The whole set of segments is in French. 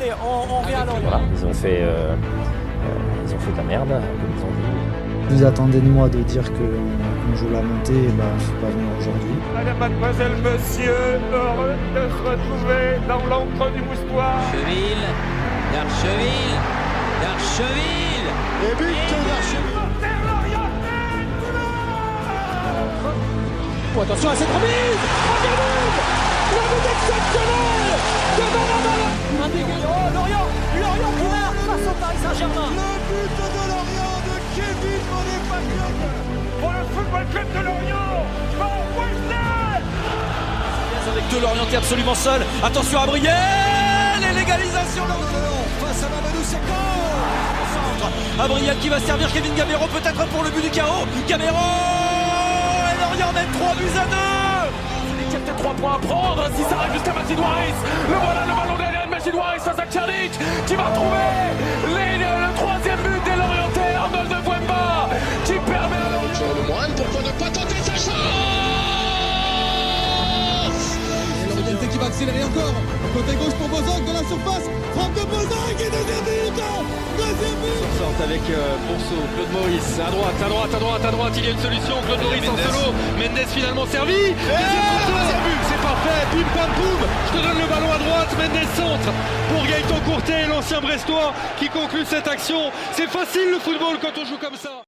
Allez, on revient à Lorient. Voilà, ils ont fait de la merde, comme ils ont dit. Vous attendez de moi de dire qu'on joue la montée, faut pas venir aujourd'hui. Mademoiselle, monsieur, heureux de se retrouver dans l'ombre du moustoir. D'Archeville. Et but d'Archeville. Oh, attention à cette remise. Le but exceptionnel de Benrahma. Lorient qui marque face au Paris Saint-Germain. Le but de Lorient de Kevin Monet-Paquet. Pour le Football Club de Lorient, Van Wesley. Avec deux Lorientais absolument seuls. Attention à Brielle et l'égalisation de Lorient face à Mamadou Sakho. Abriel qui va servir Kevin Gamero peut-être pour le but du chaos. Gamero et Lorient mène 3 buts à 2. Il y a peut-être 3 points à prendre si ça arrive jusqu'à Majid Waris. Le voilà, le ballon derrière de Majid Waris face à Tchalik qui va trouver le troisième but des Lorientais. Arnold de Bouemba qui permet à Lorient. Le Moine, pourquoi ne pas tenter sa chance? Lorientais qui va accélérer encore. Côté gauche pour Bozok de la surface. Frappe de Bozok et deuxième but. Sorte avec Ponceau, Claude Maurice, à droite, il y a une solution, Claude Maurice en solo, Mendes finalement servi, deuxième but, c'est parfait, bim pam poum, je te donne le ballon à droite, Mendes centre, pour Gaëtan Courtet, l'ancien Brestois, qui conclut cette action, c'est facile le football quand on joue comme ça.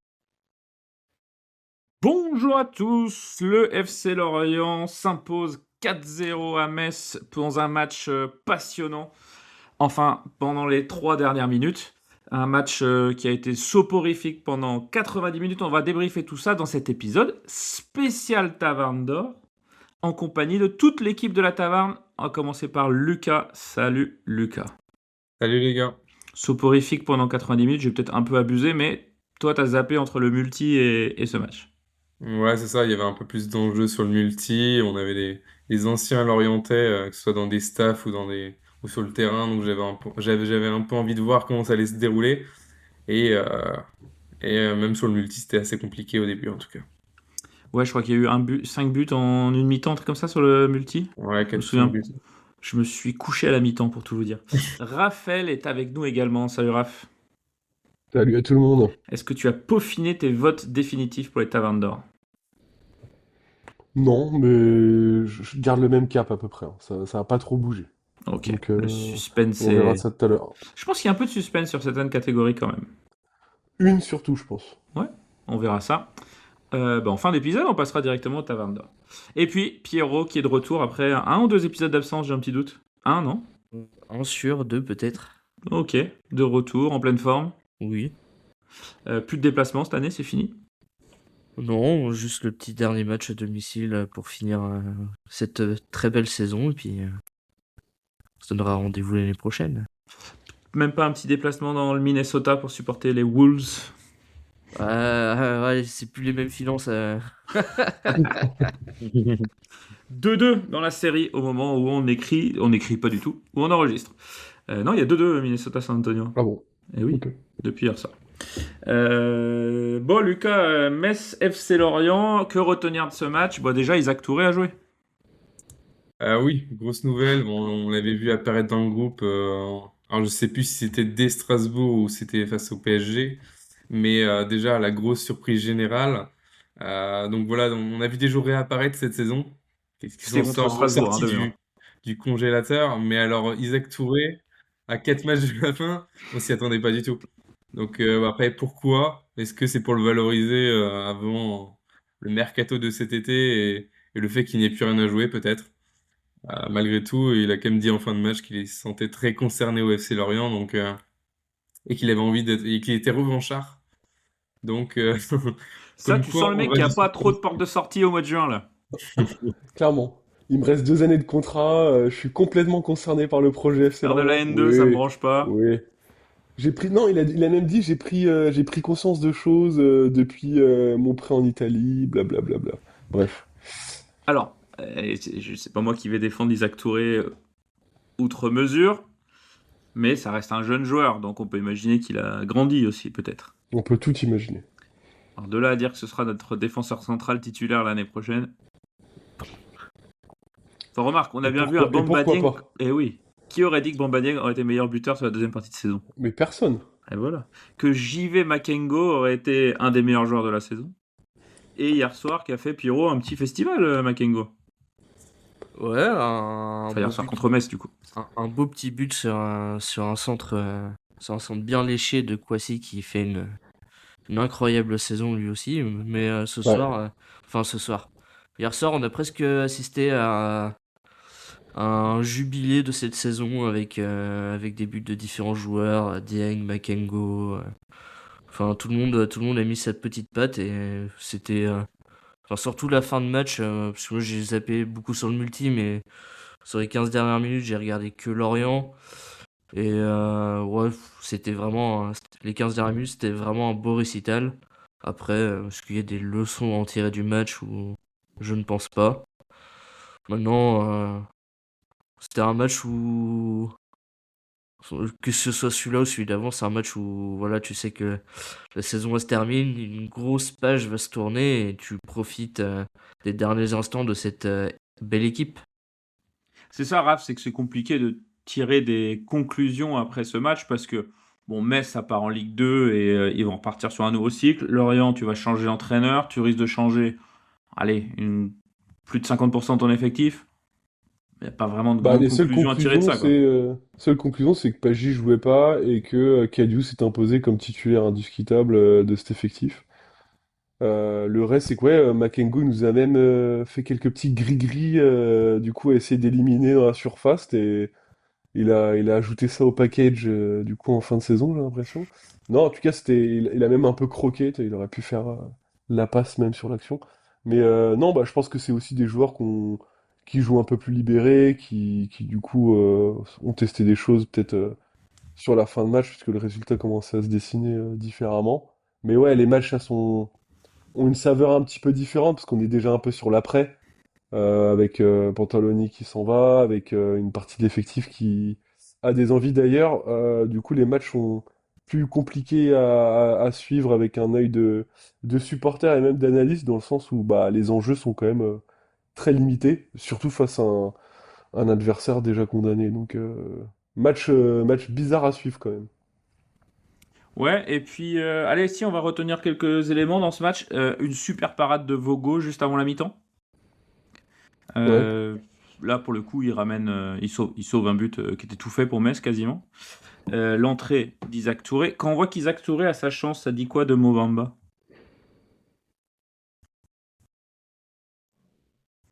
Bonjour à tous, le FC Lorient s'impose 4-0 à Metz dans un match passionnant, enfin pendant les 3 dernières minutes. Un match qui a été soporifique pendant 90 minutes. On va débriefer tout ça dans cet épisode spécial Taverne d'Or, en compagnie de toute l'équipe de la Taverne. On va commencer par Lucas. Salut Lucas. Salut les gars. Soporifique pendant 90 minutes, j'ai peut-être un peu abusé, mais toi t'as zappé entre le multi et ce match. Ouais, c'est ça, il y avait un peu plus d'enjeux sur le multi. On avait les anciens Lorientais, que ce soit dans des staffs ou sur le terrain, donc j'avais un peu envie de voir comment ça allait se dérouler. Et même sur le multi, c'était assez compliqué au début en tout cas. Ouais, je crois qu'il y a eu 5 buts en une mi-temps, un truc comme ça sur le multi. Ouais, Je me souviens. 4 buts. Je me suis couché à la mi-temps pour tout vous dire. Raphaël est avec nous également. Salut Raph. Salut à tout le monde. Est-ce que tu as peaufiné tes votes définitifs pour les Tavernes d'Or? Non, mais je garde le même cap à peu près. Ça va pas trop bouger. Ok, Donc, le suspense on verra ça tout à l'heure. Je pense qu'il y a un peu de suspense sur certaines catégories quand même. Une surtout, je pense. Ouais, on verra ça. En fin d'épisode, on passera directement aux Tavernes d'Or. Et puis, Pierrot qui est de retour après 1 ou 2 épisodes d'absence, j'ai un petit doute. 1, non? 1 sur 2 peut-être. Ok, de retour, en pleine forme. Oui. Plus de déplacements cette année, c'est fini? Non, juste le petit dernier match à domicile pour finir cette très belle saison et puis on se donnera rendez-vous l'année prochaine. Même pas un petit déplacement dans le Minnesota pour supporter les Wolves? Ouais, c'est plus les mêmes finances. 2-2 dans la série au moment où on n'écrit pas du tout, où on enregistre. Non, il y a 2-2 Minnesota-San Antonio. Ah bon? Eh oui, Ok. depuis hier soir. Bon, Lucas, Metz FC Lorient, que retenir de ce match? Bon, déjà, Isaac Touré a joué. Oui, grosse nouvelle. Bon, on l'avait vu apparaître dans le groupe. Alors, je sais plus si c'était dès Strasbourg ou c'était face au PSG. Mais déjà, la grosse surprise générale. Donc voilà, on a vu des joueurs réapparaître cette saison. Qui C'était sont contre Strasbourg, sortis de mémoire. du congélateur. Mais alors, Isaac Touré, à 4 matchs de la fin, on s'y attendait pas du tout. Donc après, pourquoi? Est-ce que c'est pour le valoriser avant le mercato de cet été et le fait qu'il n'y ait plus rien à jouer, peut-être? Malgré tout, il a quand même dit en fin de match qu'il se sentait très concerné au FC Lorient, donc, et qu'il avait envie d'être, et qu'il était revanchard. Donc, Ça, comme tu quoi, sens le on mec va qui a pas discuter trop de de portes de sortie au mois de juin, là. Clairement. Il me reste 2 années de contrat. Je suis complètement concerné par le projet FC Faire de la Lorient. N2, ça me Oui, branche pas. oui. Non, il a même dit, j'ai pris conscience de choses depuis mon prêt en Italie, blablabla. Bref. Alors, c'est pas moi qui vais défendre Isaac Touré outre mesure, mais ça reste un jeune joueur, donc on peut imaginer qu'il a grandi aussi, peut-être. On peut tout imaginer. Alors de là à dire que ce sera notre défenseur central titulaire l'année prochaine. Enfin, remarque, on a Et bien vu pourquoi- un et pourquoi Bamba Dieng. pas? Eh oui, Qui aurait dit que Bamba Dieng aurait été meilleur buteur sur la deuxième partie de saison? Mais personne. Et voilà. Que JV Makengo aurait été un des meilleurs joueurs de la saison. Et hier soir, qu'a fait Pierrot un petit festival, Makengo. Ouais, Enfin, hier soir contre Metz, du coup. un beau petit but sur un centre, bien léché de Kwasi qui fait une incroyable saison lui aussi. Mais ce soir, hier soir, on a presque assisté à un jubilé de cette saison avec des buts de différents joueurs, Dieng, Makengo. Enfin, tout le monde a mis sa petite patte et c'était. Enfin, surtout la fin de match, parce que moi j'ai zappé beaucoup sur le multi, mais sur les 15 dernières minutes, j'ai regardé que Lorient. Et ouais, c'était vraiment. Les 15 dernières minutes, c'était vraiment un beau récital. Après, est-ce qu'il y a des leçons à en tirer du match ou je ne pense pas. Maintenant, c'était un match où. Que ce soit celui-là ou celui d'avant, c'est un match où voilà, tu sais que la saison se termine, une grosse page va se tourner et tu profites des derniers instants de cette belle équipe. C'est ça, Raph, c'est que c'est compliqué de tirer des conclusions après ce match parce que, bon, Metz, ça part en Ligue 2 et ils vont repartir sur un nouveau cycle. Lorient, tu vas changer d'entraîneur, tu risques de changer, allez, plus de 50% de ton effectif. Il n'y a pas vraiment de grande Les seules conclusion à tirer de ça, quoi. seule conclusion, c'est que Paggi jouait pas et que Kadiou s'est imposé comme titulaire indiscutable de cet effectif. Le reste, c'est que ouais, Makengo nous a même fait quelques petits gris-gris, du coup, à essayer d'éliminer dans la surface. Et il a ajouté ça au package, du coup, en fin de saison, j'ai l'impression. Non, en tout cas, il a même un peu croqué. Il aurait pu faire la passe même sur l'action. Mais non, je pense que c'est aussi des joueurs qui jouent un peu plus libérés, qui du coup, ont testé des choses peut-être sur la fin de match, puisque le résultat commençait à se dessiner différemment. Mais ouais, les matchs, ont une saveur un petit peu différente parce qu'on est déjà un peu sur l'après, avec Pantaloni qui s'en va, avec une partie de l'effectif qui a des envies d'ailleurs. Du coup, les matchs sont plus compliqués à suivre avec un œil de supporter et même d'analyste, dans le sens où les enjeux sont quand même très limités, surtout face à un adversaire déjà condamné. Donc, match bizarre à suivre quand même. Ouais, et puis, allez, si, on va retenir quelques éléments dans ce match. Une super parade de Vogo juste avant la mi-temps. Ouais. Là, pour le coup, il sauve un but qui était tout fait pour Metz, quasiment. L'entrée d'Isaac Touré. Quand on voit qu'Isaac Touré a sa chance, ça dit quoi de Mobamba?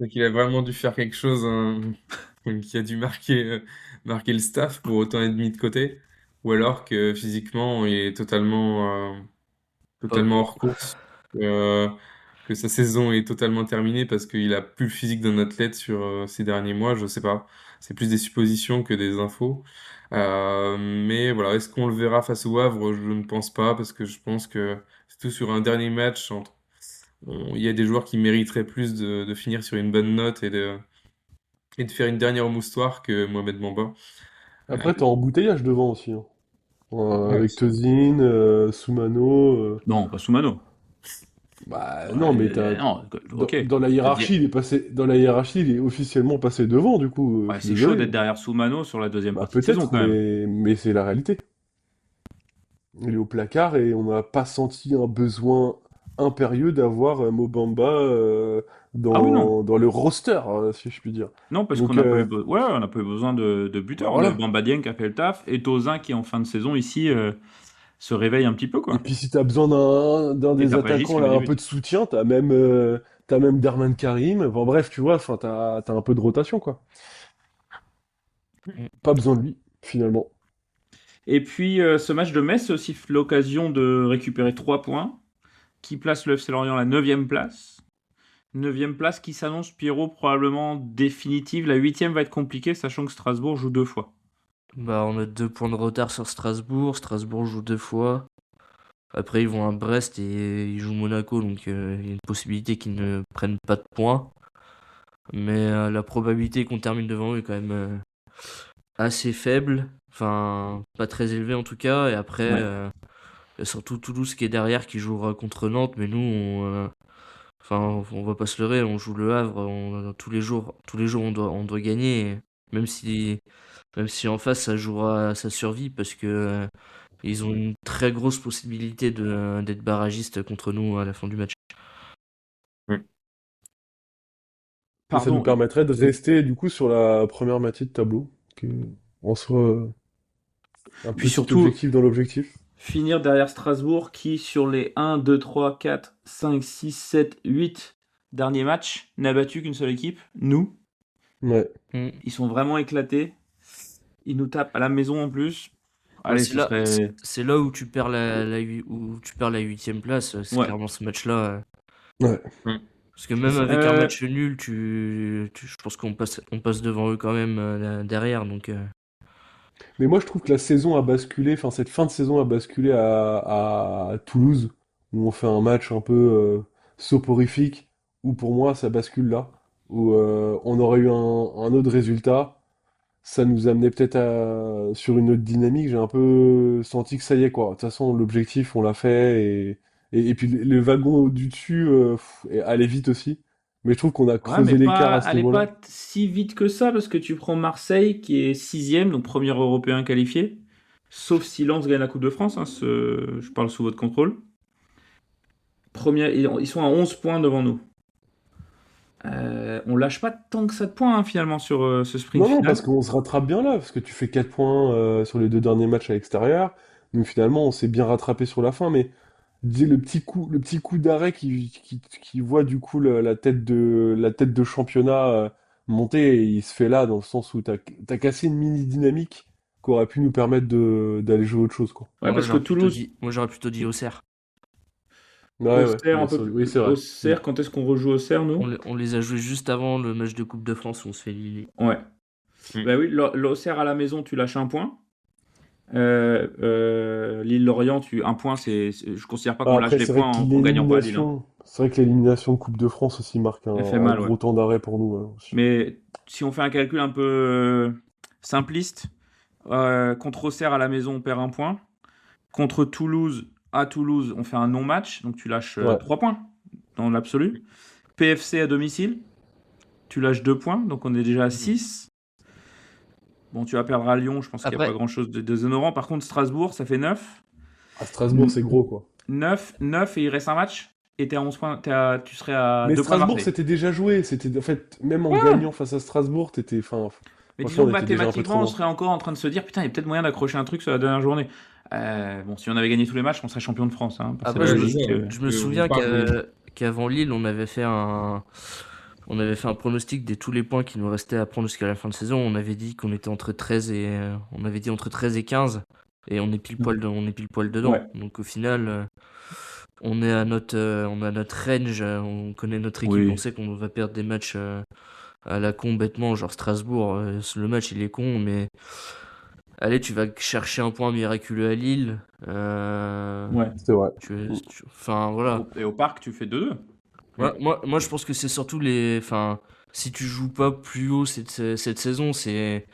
C'est qu'il a vraiment dû faire quelque chose qui a dû marquer le staff pour autant être mis de côté. Ou alors que physiquement, il est totalement hors course. Que sa saison est totalement terminée parce qu'il a plus le physique d'un athlète sur ces derniers mois, je sais pas. C'est plus des suppositions que des infos. Mais voilà, est-ce qu'on le verra face au Havre? Je ne pense pas parce que je pense que surtout sur un dernier match, il y a des joueurs qui mériteraient plus de finir sur une bonne note et de faire une dernière moustoir que Mohamed Bamba. Après, t'as embouteillage devant aussi, hein. Ouais, Avec Tozin, Soumano. Non, pas Soumano. Non, mais Non, ok. dans la hiérarchie, il est officiellement passé devant, du coup. Ouais, Je suis c'est chaud désolé. d'être derrière Soumano sur la deuxième partie de saison, Peut-être, quand même. mais c'est la réalité. Il est au placard et on n'a pas senti un besoin impérieux d'avoir Mobamba Ah oui, non. dans le roster, si je puis dire. Non, parce qu'on Donc, n'a pas eu, ouais, on n'a pas eu besoin de buteur. On a eu voilà. Bamba Dieng qui a fait le taf et Tozin qui, en fin de saison, ici, se réveille un petit peu, Et quoi. puis si t'as besoin d'un Et des t'as Pagis attaquants qui met là, des un buts. peu de soutien, t'as même Derman Karim. Enfin bref, tu vois, enfin t'as un peu de rotation quoi. Pas besoin de lui finalement. Et puis, ce match de Metz, c'est aussi l'occasion de récupérer 3 points, qui place le FC Lorient à la 9e place. 9e place qui s'annonce, Pierrot, probablement définitive. La 8e va être compliquée, sachant que Strasbourg joue 2 fois. On a 2 points de retard sur Strasbourg. Strasbourg joue 2 fois. Après, ils vont à Brest et ils jouent Monaco, donc il y a une possibilité qu'ils ne prennent pas de points. Mais la probabilité qu'on termine devant eux est quand même assez faible. Enfin, pas très élevée en tout cas. Et après, Ouais. il y a surtout Toulouse qui est derrière qui jouera contre Nantes. Mais nous, on va pas se leurrer, on joue le Havre. Tous les jours on doit gagner. Et même si Même si en face, ça jouera sa survie parce que ils ont une très grosse possibilité d'être barragistes contre nous à la fin du match. Et ça nous permettrait de rester du coup sur la première moitié de tableau, en soit un Puis petit surtout, objectif dans l'objectif. finir derrière Strasbourg qui, sur les 1, 2, 3, 4, 5, 6, 7, 8 derniers matchs, n'a battu qu'une seule équipe, nous. Ouais. Ils sont vraiment éclatés. Ils nous tapent à la maison en plus. Allez, c'est là où tu perds la 8e place. C'est clairement ce match-là. Ouais. Parce que même avec un match nul, je pense qu'on passe devant eux quand même derrière. Donc, Mais moi, je trouve que la saison a basculé, enfin, cette fin de saison a basculé à Toulouse, où on fait un match un peu soporifique, où pour moi, ça bascule là, où on aurait eu un autre résultat. Ça nous amenait peut-être sur une autre dynamique. J'ai un peu senti que ça y est, quoi. De toute façon, l'objectif, on l'a fait. Et puis le wagon du dessus allait vite aussi. Mais je trouve qu'on a creusé l'écart à ce niveau-là. Allez pas si vite que ça, parce que tu prends Marseille, qui est 6ème, donc premier européen qualifié. Sauf si Lens gagne la Coupe de France. Je parle sous votre contrôle. Ils sont à 11 points devant nous. On lâche pas tant que ça de points finalement sur ce sprint Non, final. parce qu'on se rattrape bien là, parce que tu fais 4 points sur les 2 derniers matchs à l'extérieur. Donc finalement, on s'est bien rattrapé sur la fin, mais le petit coup d'arrêt qui voit du coup la tête de championnat monter, et il se fait là dans le sens où t'as cassé une mini dynamique qui aurait pu nous permettre d'aller jouer autre chose, quoi. Ouais, parce que Toulouse. Moi, j'aurais plutôt dit Auxerre. Ouais, Auxerre, oui, c'est vrai. Auxerre, quand est-ce qu'on rejoue Auxerre, nous? On les a joués juste avant le match de Coupe de France où on se fait lier. Ouais. Bah oui, l'Auxerre à la maison, tu lâches un point. Lille-Lorient, un point, je considère pas qu'on lâche les points en gagnant pas à Lille. C'est vrai que l'élimination de Coupe de France aussi marque un gros temps d'arrêt pour nous. Aussi. Mais si on fait un calcul un peu simpliste, contre Auxerre à la maison, on perd un point. Contre Toulouse, à Toulouse, on fait un non-match, donc tu lâches 3 points dans l'absolu. PFC à domicile, tu lâches 2 points, donc on est déjà à 6. Bon, tu vas perdre à Lyon, je pense qu'il n'y a pas grand-chose de déshonorant. Par contre, Strasbourg, ça fait 9. À Strasbourg, c'est gros, quoi. 9 et il reste un match. Et t'es à 11 points, tu serais à 2 points. Mais Strasbourg, c'était déjà joué. En fait, même en gagnant face à Strasbourg, t'étais. Mais disons que mathématiquement, on serait encore en train de se dire putain, il y a peut-être moyen d'accrocher un truc sur la dernière journée. Bon, si on avait gagné tous les matchs, on serait champion de France. Après, je me souviens qu'avant Lille, on avait fait un pronostic de tous les points qui nous restaient à prendre jusqu'à la fin de saison. On avait dit qu'on était entre 13 et 15. Et on est pile poil dedans. Ouais. Donc au final, on a notre range, on connaît notre équipe, on sait qu'on va perdre des matchs à la con bêtement, genre Strasbourg. Le match il est con, mais allez, tu vas chercher un point miraculeux à Lille. Ouais, c'est vrai. Enfin voilà. Et au parc, tu fais 2-2. Ouais, moi, je pense que c'est surtout si tu joues pas plus haut cette saison, c'est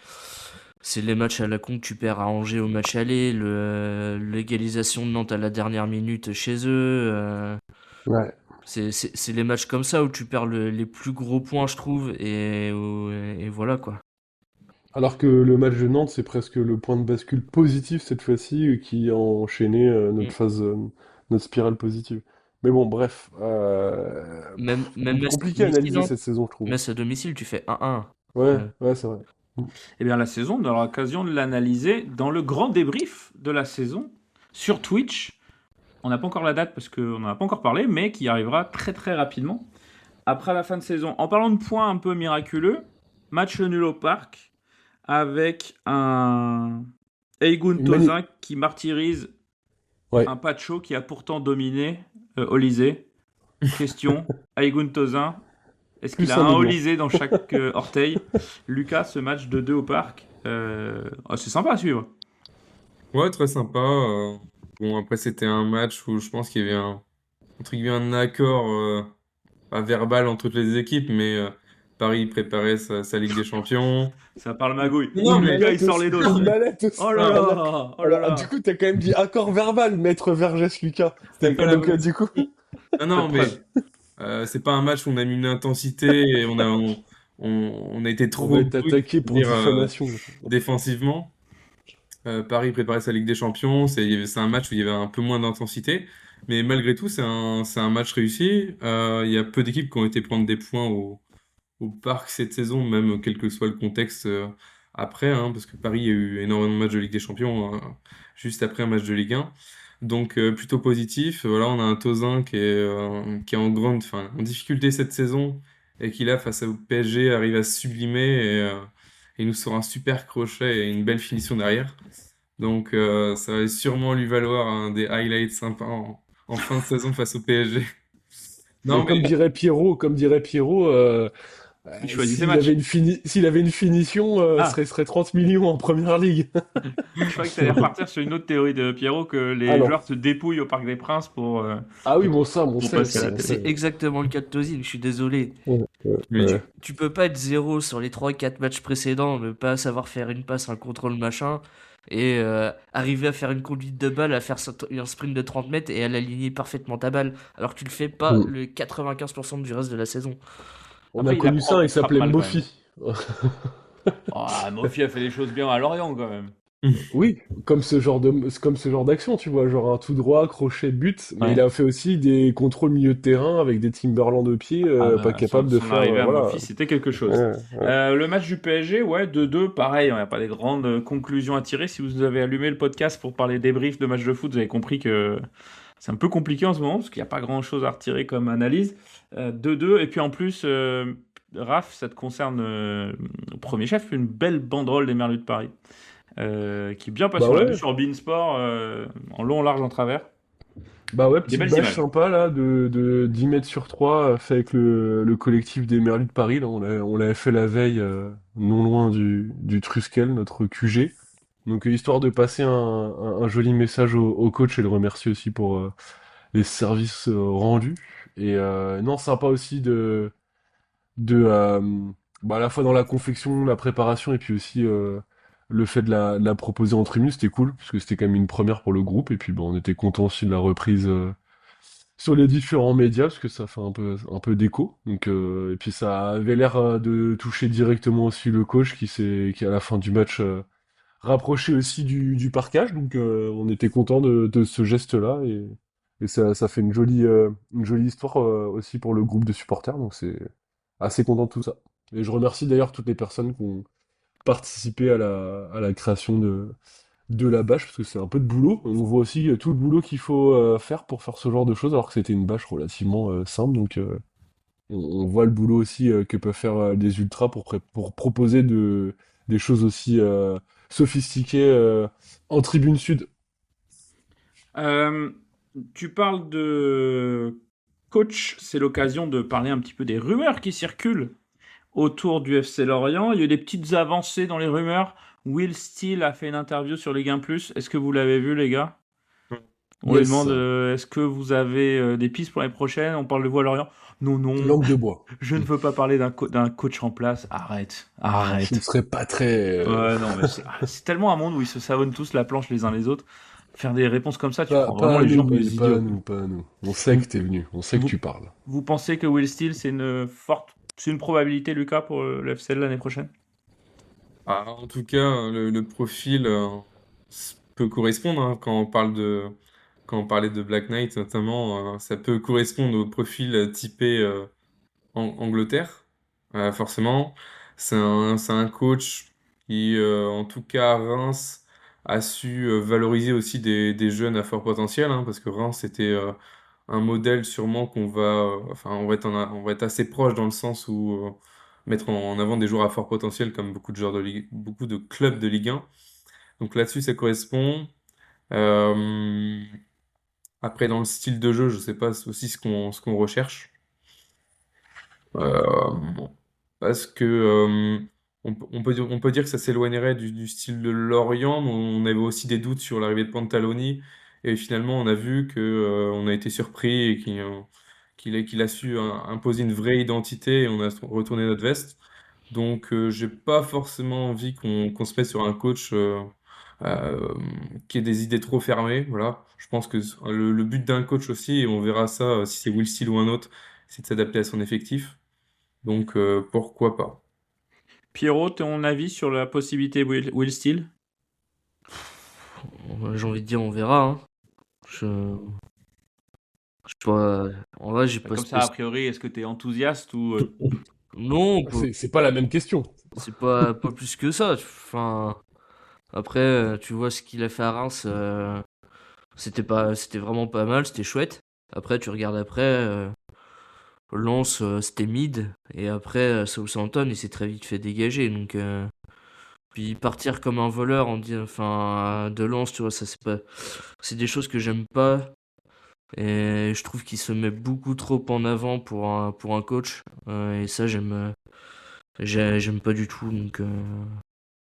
les matchs à la con que tu perds à Angers au match aller, l'égalisation de Nantes à la dernière minute chez eux. Ouais. C'est les matchs comme ça où tu perds les plus gros points, je trouve, et voilà quoi. Alors que le match de Nantes, c'est presque le point de bascule positif cette fois-ci qui a enchaîné notre spirale positive. Mais bon, bref. Même compliqué à analyser cette saison, je trouve. Metz à domicile, tu fais 1-1. Ouais, c'est vrai. Eh bien, la saison, on aura l'occasion de l'analyser dans le grand débrief de la saison sur Twitch. On n'a pas encore la date parce qu'on n'en a pas encore parlé, mais qui arrivera très très rapidement après la fin de saison. En parlant de points un peu miraculeux, match nul au parc avec un Eigun Tozin qui martyrise un Pacho qui a pourtant dominé Olysée. Question, Eigun Tozin, est-ce qu'il a un Olysée dans chaque orteil? Lucas, ce match de 2 au parc, c'est sympa à suivre. Ouais, très sympa. Bon, après, c'était un match où je pense qu'il y avait un accord pas verbal entre toutes les équipes, mais Paris préparait sa Ligue des Champions. Ça parle magouille. Non, mais Lucas, il sort les dos. Oh là là. Du coup, t'as quand même dit accord verbal, maître Vergès, Lucas. Donc, du coup. Non, mais c'est pas un match où on a mis une intensité et on a été On trop va être brut, attaqué pour dire, diffamation. défensivement. Paris préparait sa Ligue des Champions, c'est un match où il y avait un peu moins d'intensité, mais malgré tout, c'est un match réussi. Il y a peu d'équipes qui ont été prendre des points au Parc cette saison, même quel que soit le contexte après, hein, parce que Paris a eu énormément de matchs de Ligue des Champions juste après un match de Ligue 1. Donc plutôt positif. Voilà, on a un Tozin qui est en difficulté cette saison et qui là, face au PSG, arrive à se sublimer et il nous sort un super crochet et une belle finition derrière. Donc ça va sûrement lui valoir des highlights sympas en fin de saison face au PSG. Mais Non, mais comme dirait Pierrot, Il choisit ses s'il matchs. avait s'il avait une finition, Ah, serait 30 millions en première ligue. je croyais que tu allais repartir sur une autre théorie de Pierrot, que Ah les non. joueurs se dépouillent au Parc des Princes Ah oui, bon ça, pour passer à la C'est télé. c'est exactement le cas de Tozil, je suis désolé. Ouais, ouais, Oui. ouais. Tu peux pas être zéro sur les 3-4 matchs précédents, ne pas savoir faire une passe, un contrôle, machin, et arriver à faire une conduite de balle, à faire un sprint de 30 mètres et à l'aligner parfaitement ta balle, alors que tu le fais pas Mm. le 95% du reste de la saison. On Après, a il connu ça, il frappe s'appelait mal quand même. Mofi. Ah, Mofi a fait les choses bien à Lorient quand même. Oui, comme ce genre d'action, tu vois, genre un tout droit, crochet, but, mais il Ouais. a fait aussi des contrôles milieu de terrain avec des Timberland de pied, Ah pas bah, capable de son faire, arrivée à voilà. Mofi, c'était quelque chose. Ouais, ouais. Le match du PSG, ouais, 2-2, pareil, on n'a pas des grandes conclusions à tirer. Si vous avez allumé le podcast pour parler débrief de match de foot, vous avez compris que c'est un peu compliqué en ce moment, parce qu'il n'y a pas grand-chose à retirer comme analyse. 2-2, et puis en plus, Raph, ça te concerne au premier chef, une belle banderole des Merlus de Paris, qui est bien passée. Bah On l'a vu ouais, sur Beansport, en long, en large, en travers. bah ouais, Des petite belles bâche images. sympa là, de 10 mètres sur 3, fait avec le collectif des Merlus de Paris, là, on l'avait fait la veille, non loin du Trusquel, notre QG. Donc histoire de passer un joli message au coach et le remercier aussi pour les services rendus. Et non, sympa aussi de bah, à la fois dans la confection, la préparation et puis aussi le fait de la proposer en tribune, c'était cool parce que c'était quand même une première pour le groupe et puis bon, on était content aussi de la reprise sur les différents médias parce que ça fait un peu d'écho. Donc et puis ça avait l'air de toucher directement aussi le coach qui à la fin du match rapproché aussi du parquage. Donc on était content de ce geste-là et ça fait une jolie histoire aussi pour le groupe de supporters. Donc c'est assez content de tout ça. Et je remercie d'ailleurs toutes les personnes qui ont participé à la création de la bâche, parce que c'est un peu de boulot. On voit aussi tout le boulot qu'il faut faire pour faire ce genre de choses, alors que c'était une bâche relativement simple. Donc on voit le boulot aussi que peuvent faire des ultras pour proposer des choses aussi sophistiquées en tribune sud. Euh, Tu parles de coach, c'est l'occasion de parler un petit peu des rumeurs qui circulent autour du FC Lorient. Il y a eu des petites avancées dans les rumeurs. Will Steele a fait une interview sur Ligue 1+. Est-ce que vous l'avez vu, les gars? On lui Yes, demande est-ce que vous avez des pistes pour l'année prochaine? On parle de vous à Lorient. Non, non, langue de bois. je ne veux pas parler d'un coach en place. Arrête, Je ne arrête. serais pas très... Ouais, non, mais c'est tellement un monde où ils se savonnent tous la planche les uns les autres. Faire des réponses comme ça, tu prends Pas vraiment à les gens nous, pour oui, des pas à idiots. nous, pas à nous. On sait que Vous, t'es venu, on sait que vous, tu parles. vous pensez que Will Steele, c'est une probabilité, Lucas, pour le FCL l'année prochaine? Ah, en tout cas, le profil peut correspondre hein, quand on parlait de Black Knight notamment, ça peut correspondre au profil typé Angleterre, forcément. C'est un coach qui, en tout cas à Reims, a su valoriser aussi des jeunes à fort potentiel, hein, parce que Reims c'était un modèle sûrement enfin, on va être assez proche dans le sens où mettre en avant des joueurs à fort potentiel comme beaucoup de clubs de Ligue 1. Donc là-dessus, ça correspond. Euh, Après, dans le style de jeu, je sais pas aussi ce qu'on recherche. Euh, Parce que on peut dire que ça s'éloignerait du style de Lorient, mais on avait aussi des doutes sur l'arrivée de Pantaloni. Et finalement, on a vu que on a été surpris et qu'il a su imposer une vraie identité et on a retourné notre veste. Donc, j'ai pas forcément envie qu'on se mette sur un coach euh, qui ait des idées trop fermées. Voilà. Je pense que le but d'un coach aussi, et on verra ça si c'est Will Steele ou un autre, c'est de s'adapter à son effectif. Donc, pourquoi pas. Pierrot, ton avis sur la possibilité Will Steele? J'ai envie de dire, on verra. Hein. Je sais pas. En vrai, j'ai pas Comme ça, a priori, est-ce que tu es enthousiaste ou Non, C'est pas la même question. c'est pas plus que ça. Enfin, après, tu vois ce qu'il a fait à Reims, c'était vraiment pas mal, c'était chouette. Après, tu regardes Lens, c'était mid, et après, Southampton, il s'est très vite fait dégager. Donc, puis partir comme un voleur, de Lens, tu vois, ça c'est des choses que j'aime pas. Et je trouve qu'il se met beaucoup trop en avant pour un coach. Et ça, j'aime pas du tout. Donc,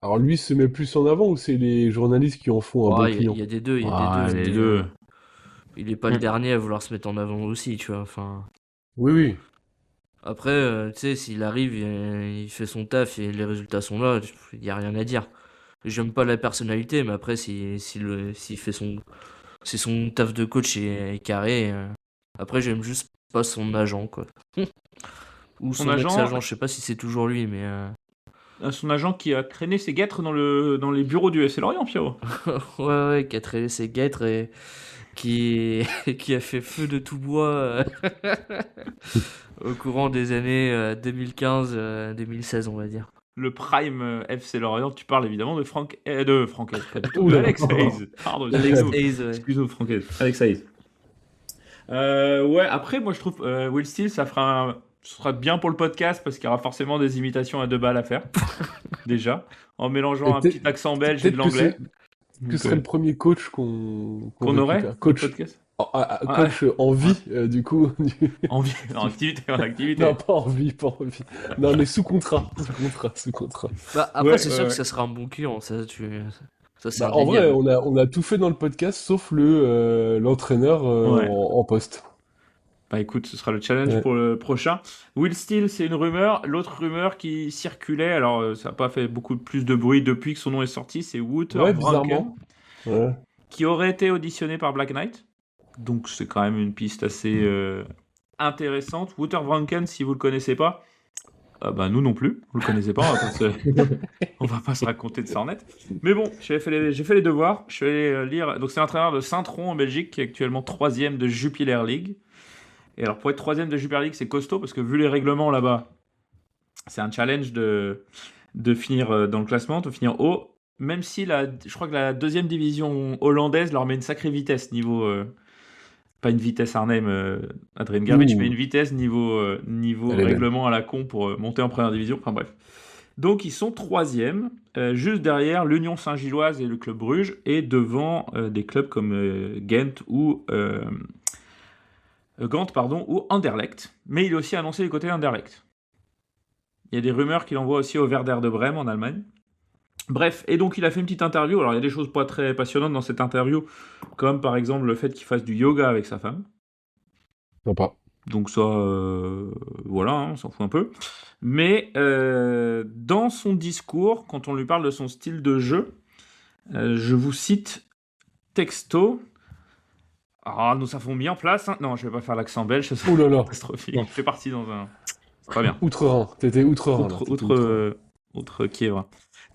Alors lui se met plus en avant ou c'est les journalistes qui en font un bon il client? y a des deux. les deux. Il est pas le dernier à vouloir se mettre en avant aussi, tu vois. Enfin, Oui, oui. après, tu sais, s'il arrive, il fait son taf et les résultats sont là, il y a rien à dire. J'aime pas la personnalité, mais après, s'il fait si son taf de coach est carré. Après, j'aime juste pas son agent, quoi. Ou son ex-agent, je sais pas si c'est toujours lui, mais. Son agent qui a traîné ses guêtres dans les bureaux du FC Lorient, Pierrot. Ouais, qui a traîné ses guêtres et qui a fait feu de tout bois au courant des années 2015-2016, on va dire. Le prime FC Lorient, tu parles évidemment de Franck Hayes, pas du tout, Alex Hayes. Pardon, Alex Hayes, ouais. Excuse-moi, Franck Hayes. Alex Hayes. Ouais, après, moi je trouve Will Steele, ce sera bien pour le podcast parce qu'il y aura forcément des imitations à 2 balles à faire. Déjà, en mélangeant un petit accent belge et de l'anglais. Que serait le premier coach qu'on aurait récupère. Coach, podcast coach en vie, du coup. En vie, en activité. Non, pas en vie. Non, mais sous contrat. Bah, après, Ouais, c'est sûr ouais. que ça sera un bon client. Ça, c'est Bah, en vrai, on a tout fait dans le podcast sauf l'entraîneur Ouais. en poste. Bah écoute, ce sera le challenge Ouais. pour le prochain. Will Steele, c'est une rumeur. L'autre rumeur qui circulait, alors ça n'a pas fait beaucoup plus de bruit depuis que son nom est sorti, c'est Wouter Ouais, Franken, bizarrement. Ouais. qui aurait été auditionné par Black Knight. Donc c'est quand même une piste assez intéressante. Wouter Franken, si vous le connaissez pas, bah nous non plus, vous le connaissez pas, on va pas se raconter de ça en net. Mais bon, j'ai fait les devoirs, je suis allé lire. Donc c'est l'entraîneur de Saint-Tron en Belgique, qui est actuellement 3e de Jupiler League. Et alors pour être 3e de Jupiler League, c'est costaud parce que vu les règlements là-bas, c'est un challenge de finir dans le classement, de finir haut. Même si je crois que la 2e division hollandaise leur met une sacrée vitesse niveau. Pas une vitesse Arnhem, Adrien Garbage, mais une vitesse niveau règlement à la con pour monter en première division. Enfin bref. Donc ils sont 3e, juste derrière l'Union Saint-Gilloise et le club Bruges, et devant des clubs comme Ghent ou Gand, ou Anderlecht. Mais il est aussi annoncé du côté d'Anderlecht. Il y a des rumeurs qu'il envoie aussi au Werder de Brême en Allemagne. Bref, et donc il a fait une petite interview. Alors il y a des choses pas très passionnantes dans cette interview, comme par exemple le fait qu'il fasse du yoga avec sa femme. Sympa. Donc ça, voilà, hein, on s'en fout un peu. Mais dans son discours, quand on lui parle de son style de jeu, je vous cite texto. Ah, nous avons mis en place... Non, je vais pas faire l'accent belge, c'est Ouh là là. catastrophique. Je fais partie dans un... C'est pas bien. Outre-Rhin. T'étais Outre-Rhin. Outre Kiev.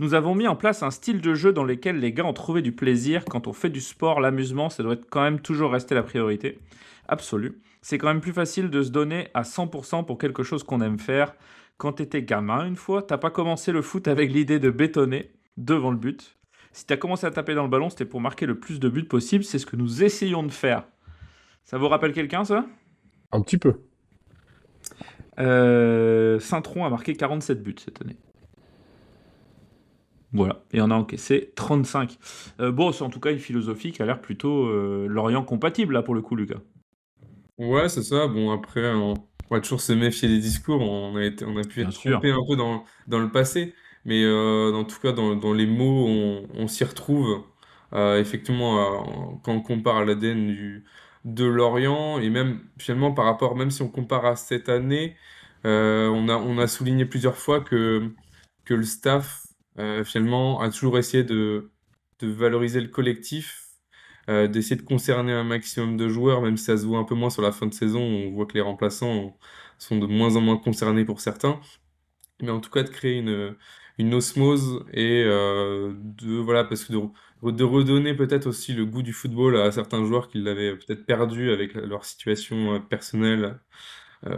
Nous avons mis en place un style de jeu dans lequel les gars ont trouvé du plaisir. Quand on fait du sport, l'amusement, ça doit être quand même toujours rester la priorité absolue. C'est quand même plus facile de se donner à 100% pour quelque chose qu'on aime faire. Quand t'étais gamin une fois, t'as pas commencé le foot avec l'idée de bétonner devant le but. Si t'as commencé à taper dans le ballon, c'était pour marquer le plus de buts possible. C'est ce que nous essayons de faire. Ça vous rappelle quelqu'un, ça ? Un petit peu. Saint-Tron a marqué 47 buts cette année. Voilà, et on a encaissé 35. Bon, c'est en tout cas une philosophie qui a l'air plutôt Lorient compatible, là, pour le coup, Lucas. Ouais, c'est ça. Bon, après, on va toujours se méfier des discours. On a pu être trompé un peu dans le passé. Mais en tout cas, dans les mots, on s'y retrouve. Effectivement, quand on compare à l'ADN de Lorient, et même finalement par rapport, même si on compare à cette année, on a souligné plusieurs fois que le staff, finalement, a toujours essayé de valoriser le collectif, d'essayer de concerner un maximum de joueurs, même si ça se voit un peu moins sur la fin de saison. On voit que les remplaçants sont de moins en moins concernés pour certains. Mais en tout cas, de créer une osmose et voilà, parce que de redonner peut-être aussi le goût du football à certains joueurs qui l'avaient peut-être perdu avec leur situation personnelle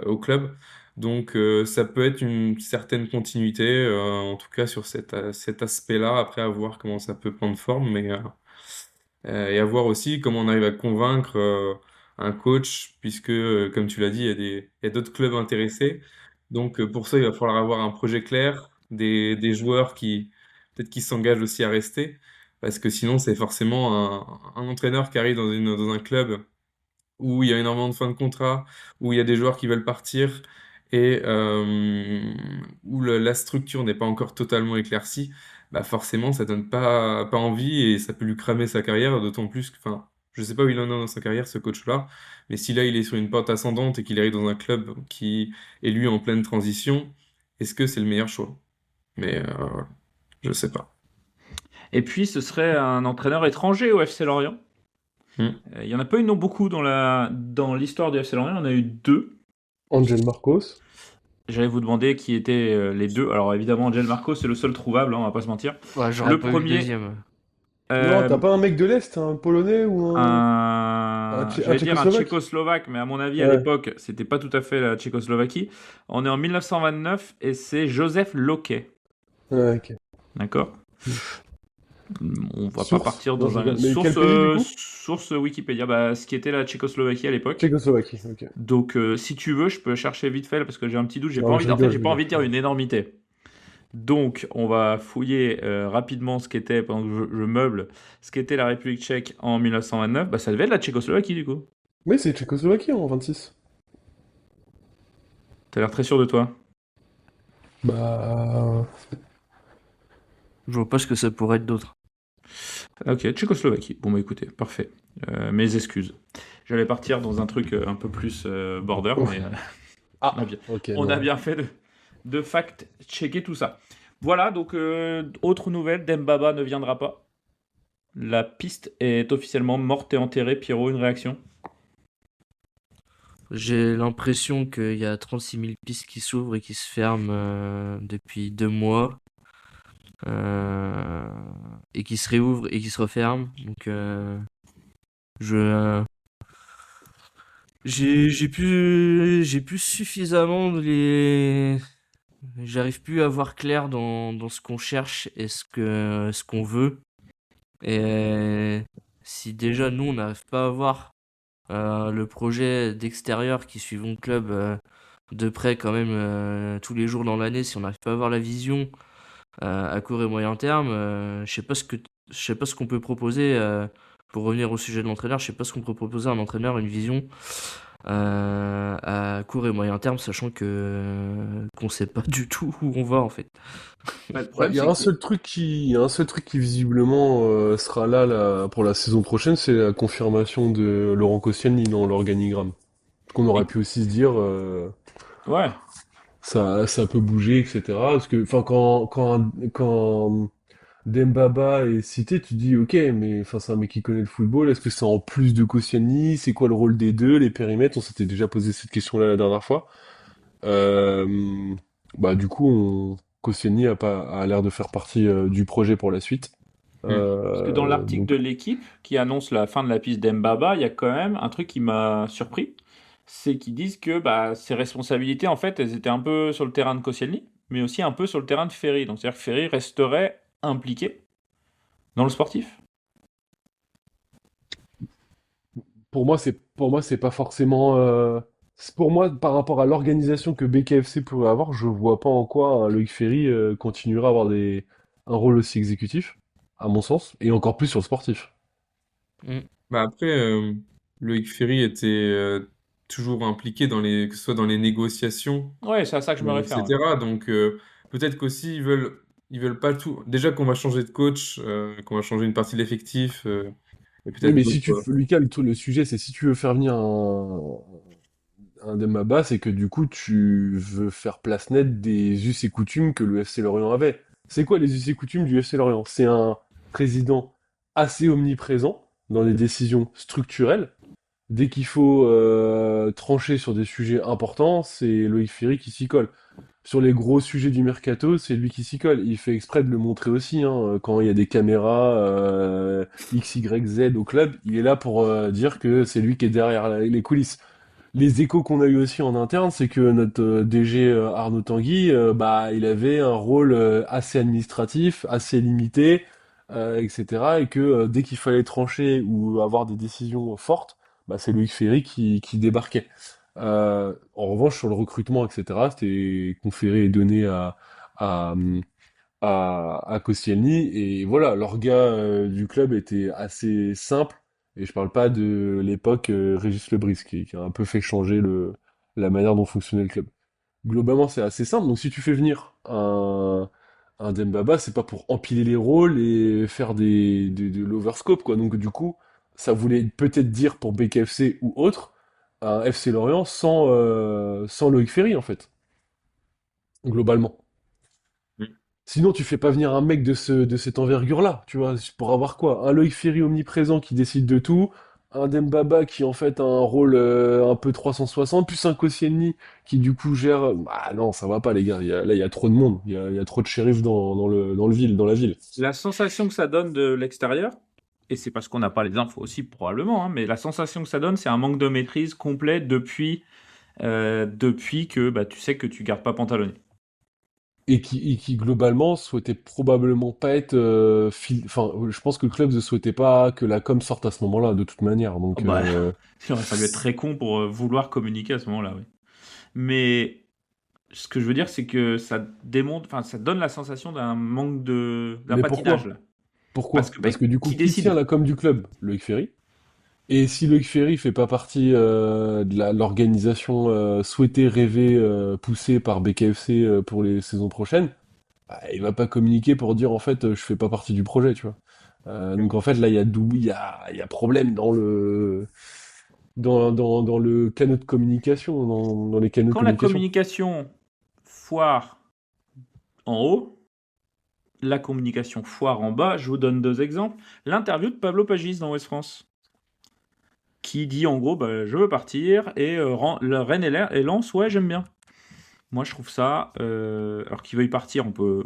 au club. Donc ça peut être une certaine continuité, en tout cas sur cet aspect-là, après à voir comment ça peut prendre forme, et à voir aussi comment on arrive à convaincre un coach, puisque, comme tu l'as dit, il y a d'autres clubs intéressés. Donc pour ça, il va falloir avoir un projet clair, des joueurs qui peut-être qui s'engagent aussi à rester, parce que sinon c'est forcément un entraîneur qui arrive dans un club où il y a énormément de fins de contrat, où il y a des joueurs qui veulent partir et où la structure n'est pas encore totalement éclaircie, bah forcément ça donne pas envie et ça peut lui cramer sa carrière, d'autant plus que, enfin, je sais pas où il en est dans sa carrière, ce coach-là, mais si là il est sur une pente ascendante et qu'il arrive dans un club qui est lui en pleine transition, est-ce que c'est le meilleur choix? Mais je sais pas. Et puis, ce serait un entraîneur étranger au FC Lorient. Il n'y en a pas eu non beaucoup dans l'histoire du FC Lorient, il y en a eu 2. Angel Marcos. J'allais vous demander qui étaient les 2. Alors évidemment, Angel Marcos, c'est le seul trouvable, hein, on va pas se mentir. Ouais, j'aurais Le pas eu le premier, deuxième. Non, t'as pas un mec de l'Est, un Polonais ou j'allais dire un Tchécoslovaque? Tchécoslovaque, mais à mon avis, à Ouais. l'époque, c'était pas tout à fait la Tchécoslovaquie. On est en 1929 et c'est Joseph Loquet. Ouais, ok. D'accord? On va pas Source? partir Non, dans je un regarde. Mais quel pays, du coup? source Wikipédia, bah, ce qui était la Tchécoslovaquie à l'époque. Tchécoslovaquie, ok. Donc, si tu veux, je peux chercher vite fait parce que j'ai un petit doute. J'ai Non, pas mais envie, je en fait, rigole, j'ai je pas envie de rigole. dire une énormité. Donc, on va fouiller rapidement ce qu'était, pendant que je meuble, ce qu'était la République tchèque en 1929. Bah, ça devait être la Tchécoslovaquie, du coup. Mais c'est Tchécoslovaquie en 26. T'as l'air très sûr de toi. Bah. Je vois pas ce que ça pourrait être d'autre. Ok, Tchécoslovaquie. Bon, bah écoutez, parfait. Mes excuses. J'allais partir dans un truc un peu plus border, mais Ah, on a bien, ok, on a non. bien fait de fact-checker tout ça. Voilà, donc autre nouvelle, Dembaba ne viendra pas. La piste est officiellement morte et enterrée. Pierrot, une réaction? J'ai l'impression qu'il y a 36 000 pistes qui s'ouvrent et qui se ferment depuis 2 mois. Et qui se réouvrent et qui se referment. Donc j'ai plus suffisamment j'arrive plus à voir clair dans ce qu'on cherche et ce qu'on veut. Et si déjà nous on n'arrive pas à voir le projet d'extérieur qui suivons le club de près quand même tous les jours dans l'année, si on n'arrive pas à voir la vision à court et moyen terme, je sais pas ce qu'on peut proposer pour revenir au sujet de l'entraîneur. Je sais pas ce qu'on peut proposer à un entraîneur, une vision à court et moyen terme, sachant qu'on sait pas du tout où on va en fait. Bah, le problème, Il y a c'est un que seul truc qui visiblement sera là pour la saison prochaine, c'est la confirmation de Laurent Koscielny dans l'organigramme. Qu'on aurait pu aussi se dire, ouais, ça peut bouger, etc. Parce que, enfin, quand Dembaba est cité, tu te dis, ok, mais enfin, c'est un mec qui connaît le football. Est-ce que c'est en plus de Koscielny? C'est quoi le rôle des deux, les périmètres? On s'était déjà posé cette question-là la dernière fois. Bah, du coup, Koscielny a l'air de faire partie du projet pour la suite. parce que dans l'article Donc, de l'équipe qui annonce la fin de la piste d'Embaba, il y a quand même un truc qui m'a surpris. C'est qu'ils disent que bah, ses responsabilités, en fait, elles étaient un peu sur le terrain de Koscielny, mais aussi un peu sur le terrain de Ferry. Donc, c'est-à-dire que Ferry resterait impliqué dans le sportif. pour moi, c'est pas forcément. Pour moi, par rapport à l'organisation que BKFC pourrait avoir, je vois pas en quoi un Loïc Ferry continuera à avoir un rôle aussi exécutif, à mon sens, et encore plus sur le sportif. Bah après, Loïc Ferry était toujours impliqué que ce soit dans les négociations, Ouais, c'est à ça que je me réfère. Ouais. etc. Donc peut-être qu'aussi ils veulent pas tout. Déjà qu'on va changer de coach, qu'on va changer une partie de l'effectif, et Oui, peut-être mais si tu d'autres. Lucas, le sujet, c'est si tu veux faire venir un Demba, c'est que du coup, tu veux faire place nette des us et coutumes que le FC Lorient avait. C'est quoi les us et coutumes du FC Lorient? C'est un président assez omniprésent dans les décisions structurelles. Dès qu'il faut trancher sur des sujets importants, c'est Loïc Ferry qui s'y colle. sur les gros sujets du mercato, c'est lui qui s'y colle. Il fait exprès de le montrer aussi, hein, quand il y a des caméras X, Y, Z au club, il est là pour dire que c'est lui qui est derrière les coulisses. Les échos qu'on a eu aussi en interne, c'est que notre DG Arnaud Tanguy, bah, il avait un rôle assez administratif, assez limité, etc. Et que dès qu'il fallait trancher ou avoir des décisions fortes, bah, c'est Loïc Ferry qui débarquait. En revanche, sur le recrutement, etc., c'était conféré et donné à, à Koscielny. Et voilà, l'orga du club était assez simple. Et je parle pas de l'époque Régis Lebris, qui a un peu fait changer la manière dont fonctionnait le club. Globalement, c'est assez simple. Donc si tu fais venir un Dembaba, c'est pas pour empiler les rôles et faire de l'overscope, quoi. Donc du coup, ça voulait peut-être dire pour BKFC ou autre, un FC Lorient sans Loïc Ferry, en fait, globalement. Sinon, tu fais pas venir un mec de cette envergure-là, tu vois, pour avoir quoi? Un Loïc Ferry omniprésent qui décide de tout, un Dembaba qui en fait a un rôle un peu 360, plus un Koscielny qui du coup gère. Ah non, ça va pas les gars, là il y a trop de monde, il y a trop de shérifs dans la ville. La sensation que ça donne de l'extérieur, et c'est parce qu'on n'a pas les infos aussi probablement, hein, mais la sensation que ça donne, c'est un manque de maîtrise complet depuis que bah, tu sais que tu gardes pas Pantaloni. Et qui globalement souhaitait probablement pas être enfin je pense que le club ne souhaitait pas que la com sorte à ce moment-là de toute manière, donc Bah, il aurait fallu être très con pour vouloir communiquer à ce moment-là, oui. Mais ce que je veux dire, c'est que ça démontre, enfin, ça donne la sensation d'un manque d'un mais patinage pourquoi? là. Pourquoi? Bah, Parce que du coup, qui qui tient décide? la com du club? Loïc Ferry. Et si Loïc Ferry fait pas partie de l'organisation souhaitée, rêvée, poussée par BKFC pour les saisons prochaines, bah, il va pas communiquer pour dire en fait je fais pas partie du projet, tu vois. Donc en fait là il y a problème dans le canal de communication, dans les canaux de Quand la communication. communication foire en haut, la communication foire en bas, je vous donne 2 exemples. L'interview de Pablo Pagis dans West France, qui dit en gros bah, je veux partir et le Rennes et Lens, ouais, j'aime bien. Moi, je trouve ça. Alors qu'il veuille partir, on peut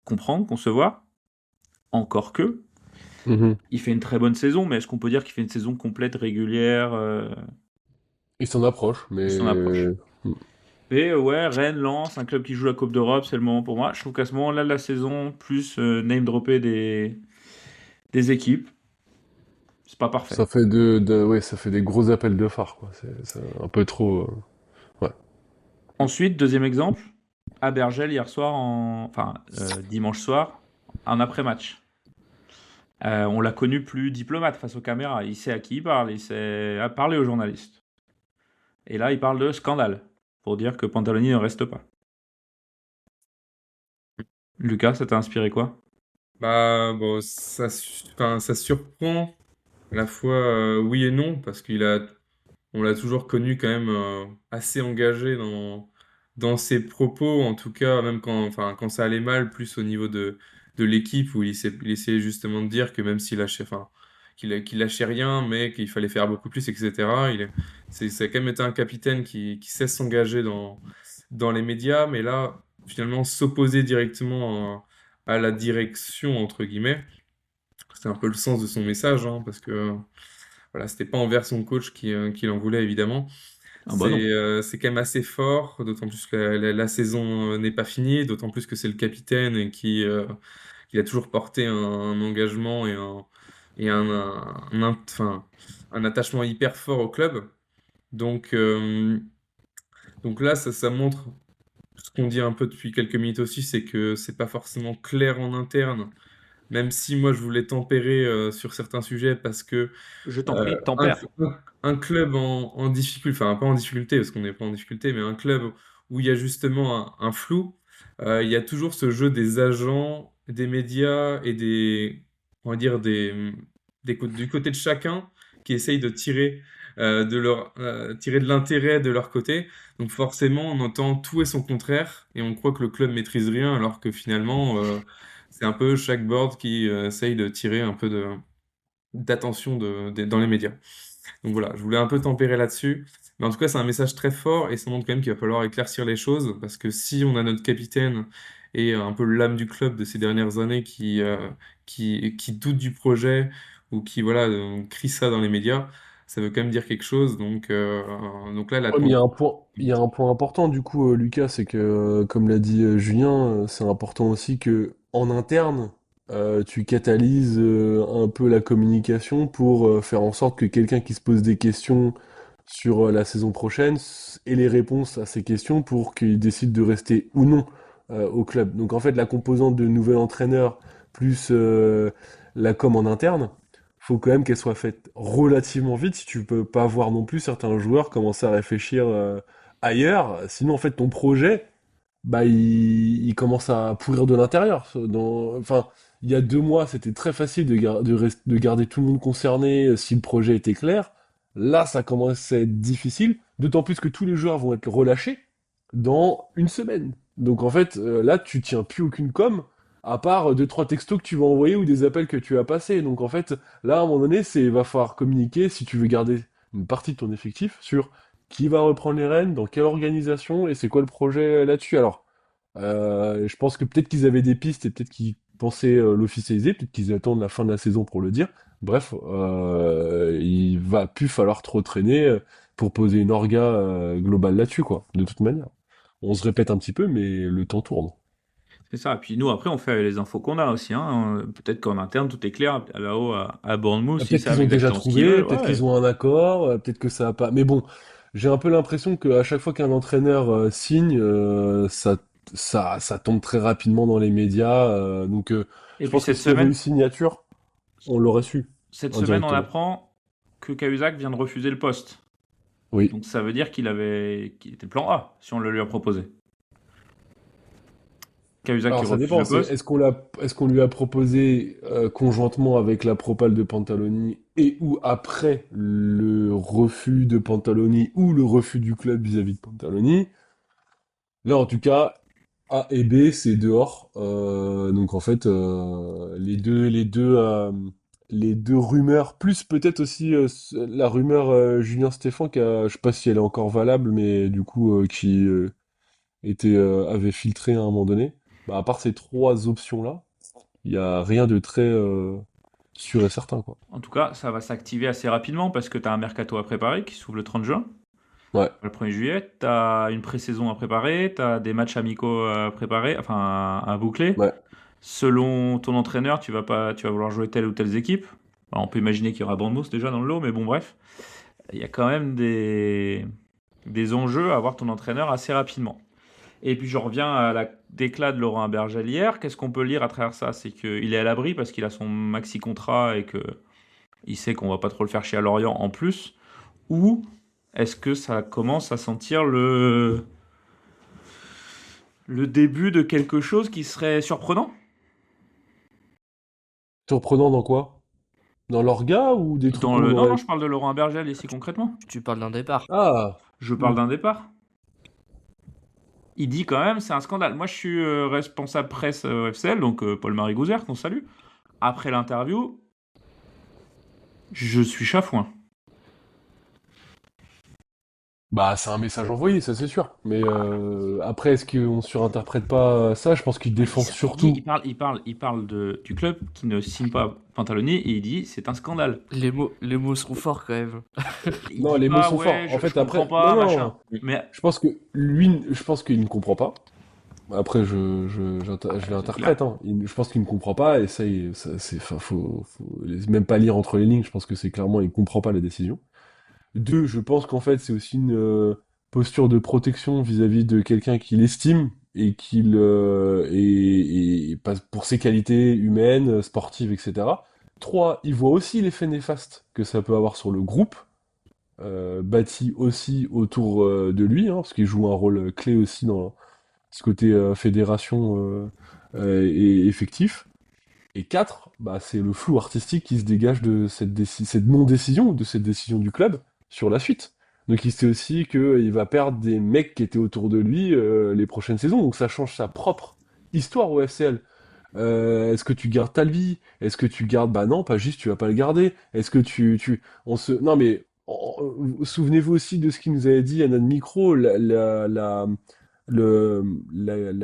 comprendre, concevoir. Encore que. Mhm. Il fait une très bonne saison, mais est-ce qu'on peut dire qu'il fait une saison complète, régulière Il s'en approche, Il s'en mais approche. Et ouais, Rennes, Lens, un club qui joue la Coupe d'Europe, c'est le moment pour moi. Je trouve qu'à ce moment-là de la saison, plus name-dropper des équipes, c'est pas parfait. ça fait ouais, ça fait des gros appels de phare, quoi. C'est un peu trop. Ouais. Ensuite, deuxième exemple, à Bergel hier soir, enfin dimanche soir, en après-match. On l'a connu plus diplomate face aux caméras. Il sait à qui il parle, il sait à parler aux journalistes. Et là, il parle de scandale, pour dire que Pantaloni ne reste pas. Lucas, ça t'a inspiré quoi? Bah, bon, enfin, ça surprend à la fois oui et non, parce on l'a toujours connu quand même assez engagé dans ses propos, en tout cas, même quand ça allait mal, plus au niveau de l'équipe, où il essayait justement de dire que même s'il lâchait, enfin, qu'il lâchait rien, mais qu'il fallait faire beaucoup plus, etc. C'est quand même été un capitaine qui sait s'engager dans les médias, mais là, finalement, s'opposer directement à la direction, entre guillemets, c'est un peu le sens de son message, hein, parce que voilà, c'était pas envers son coach qu'il en voulait, évidemment. Ah bah non. C'est quand même assez fort, d'autant plus que la saison n'est pas finie, d'autant plus que c'est le capitaine et qui a toujours porté un engagement enfin, un attachement hyper fort au club. Donc, donc là, ça montre ce qu'on dit un peu depuis quelques minutes aussi, c'est que c'est pas forcément clair en interne, même si moi je voulais tempérer sur certains sujets parce que Je t'en prie, un, tempère. un club en difficulté, enfin pas en difficulté parce qu'on n'est pas en difficulté, mais un club où il y a justement un flou, il y a toujours ce jeu des agents, des médias et on va dire du côté de chacun qui essayent de tirer de l'intérêt de leur côté. Donc forcément, on entend tout et son contraire et on croit que le club maîtrise rien alors que finalement, c'est un peu chaque board qui essaye de tirer un peu d'attention dans les médias. Donc voilà, je voulais un peu tempérer là-dessus. Mais en tout cas, c'est un message très fort et ça montre quand même qu'il va falloir éclaircir les choses parce que si on a notre capitaine et un peu l'âme du club de ces dernières années qui doute du projet ou qui voilà, crie ça dans les médias, ça veut quand même dire quelque chose. Donc là, la Ouais, mais tension. il y a un point important du coup, Lucas, c'est que, comme l'a dit Julien, c'est important aussi que en interne, tu catalyses un peu la communication pour faire en sorte que quelqu'un qui se pose des questions sur la saison prochaine ait les réponses à ces questions pour qu'il décide de rester ou non au club. Donc en fait, la composante de nouvel entraîneur plus la com en interne, faut quand même qu'elle soit faite relativement vite si tu peux pas voir non plus certains joueurs commencer à réfléchir ailleurs. Sinon, en fait, ton projet, bah, il commence à pourrir de l'intérieur. Enfin, il y a 2 mois, c'était très facile de garder tout le monde concerné si le projet était clair. Là, ça commence à être difficile, d'autant plus que tous les joueurs vont être relâchés dans une semaine. Donc en fait, là, tu tiens plus aucune com, à part deux, trois textos que tu vas envoyer ou des appels que tu vas passer. Donc en fait, là, à un moment donné, va falloir communiquer si tu veux garder une partie de ton effectif sur qui va reprendre les rênes, dans quelle organisation et c'est quoi le projet là-dessus. Alors, je pense que peut-être qu'ils avaient des pistes et peut-être qu'ils pensaient l'officialiser, peut-être qu'ils attendent la fin de la saison pour le dire. Bref, il va plus falloir trop traîner pour poser une orga globale là-dessus, quoi, de toute manière. On se répète un petit peu, mais le temps tourne. C'est ça. Et puis nous, après, on fait les infos qu'on a aussi, hein. Peut-être qu'en interne, tout est clair là-haut à Bournemouth, ils Peut-être qu'ils savent ont déjà exactement ce qu'ils trouvé, veulent. peut-être Ouais. qu'ils ont un accord, peut-être que ça a pas. Mais bon, j'ai un peu l'impression qu'à chaque fois qu'un entraîneur signe, ça tombe très rapidement dans les médias. Et Je puis pense que s'il y avait eu signature, on l'aurait su cette semaine, on indirectement. apprend que Cahuzac vient de refuser le poste. Oui. Donc ça veut dire qu'il était plan A, si on le lui a proposé. Cahuzac qui Alors ça refuse dépend, le poste. est-ce qu'on lui a proposé conjointement avec la propale de Pantaloni et ou après le refus de Pantaloni ou le refus du club vis-à-vis de Pantaloni? Là en tout cas, A et B c'est dehors. Donc en fait les deux rumeurs, plus peut-être aussi la rumeur Julien Stéphan je sais pas si elle est encore valable, mais du coup qui avait filtré à un moment donné. Bah, à part ces trois options-là, il n'y a rien de très sûr et certain, quoi. En tout cas, ça va s'activer assez rapidement parce que tu as un mercato à préparer qui s'ouvre le 30 juin, Ouais. le 1er juillet. Tu as une pré-saison à préparer, tu as des matchs amicaux à préparer, enfin à boucler. Ouais. Selon ton entraîneur, tu vas vouloir jouer telle ou telle équipe. Alors, on peut imaginer qu'il y aura Bournemouth déjà dans le lot, mais bon, bref. Il y a quand même des enjeux à avoir ton entraîneur assez rapidement. Et puis je reviens à la déclat de Laurent Bergel hier. Qu'est-ce qu'on peut lire à travers ça? C'est qu'il est à l'abri parce qu'il a son maxi contrat et que il sait qu'on va pas trop le faire chier à Lorient en plus. Ou est-ce que ça commence à sentir le début de quelque chose qui serait surprenant? Surprenant dans quoi? Dans l'orga ou des trucs qu'on Non, aurait... je parle de Laurent Bergel ici concrètement. Tu parles d'un départ. Ah! Je parle d'un départ. Il dit quand même, c'est un scandale. Moi, je suis responsable presse au FCL, donc Paul-Marie Gouzert, qu'on salue. Après l'interview, je suis chafouin. Bah, c'est un message envoyé, ça c'est sûr. Mais après, est-ce qu'on surinterprète pas ça? Je pense qu'il défend surtout... Il parle du club qui ne signe pas Pantaloni et il dit c'est un scandale. Les mots seront forts quand même. Il Non, dit les mots pas sont forts. ouais, En fait, je comprends après... pas, Non, machin. non. Mais Je pense qu'il ne comprend pas. Après, je l'interprète, hein. Je pense qu'il ne comprend pas, et enfin, faut même pas lire entre les lignes, je pense que c'est clairement, il comprend pas la décision. Deux, je pense qu'en fait, c'est aussi une posture de protection vis-à-vis de quelqu'un qu'il estime, et et passe pour ses qualités humaines, sportives, etc. Trois, il voit aussi l'effet néfaste que ça peut avoir sur le groupe, bâti aussi autour de lui, hein, parce qu'il joue un rôle clé aussi dans ce côté fédération et effectif. Et quatre, bah, c'est le flou artistique qui se dégage de cette non-décision, de cette décision du club sur la suite. Donc il sait aussi qu'il va perdre des mecs qui étaient autour de lui les prochaines saisons, donc ça change sa propre histoire au FCL. Est-ce que tu gardes Talvi? Est-ce que tu gardes... Bah non, pas juste, tu vas pas le garder. Est-ce que Non mais, souvenez-vous aussi de ce qu'il nous avait dit à notre micro, la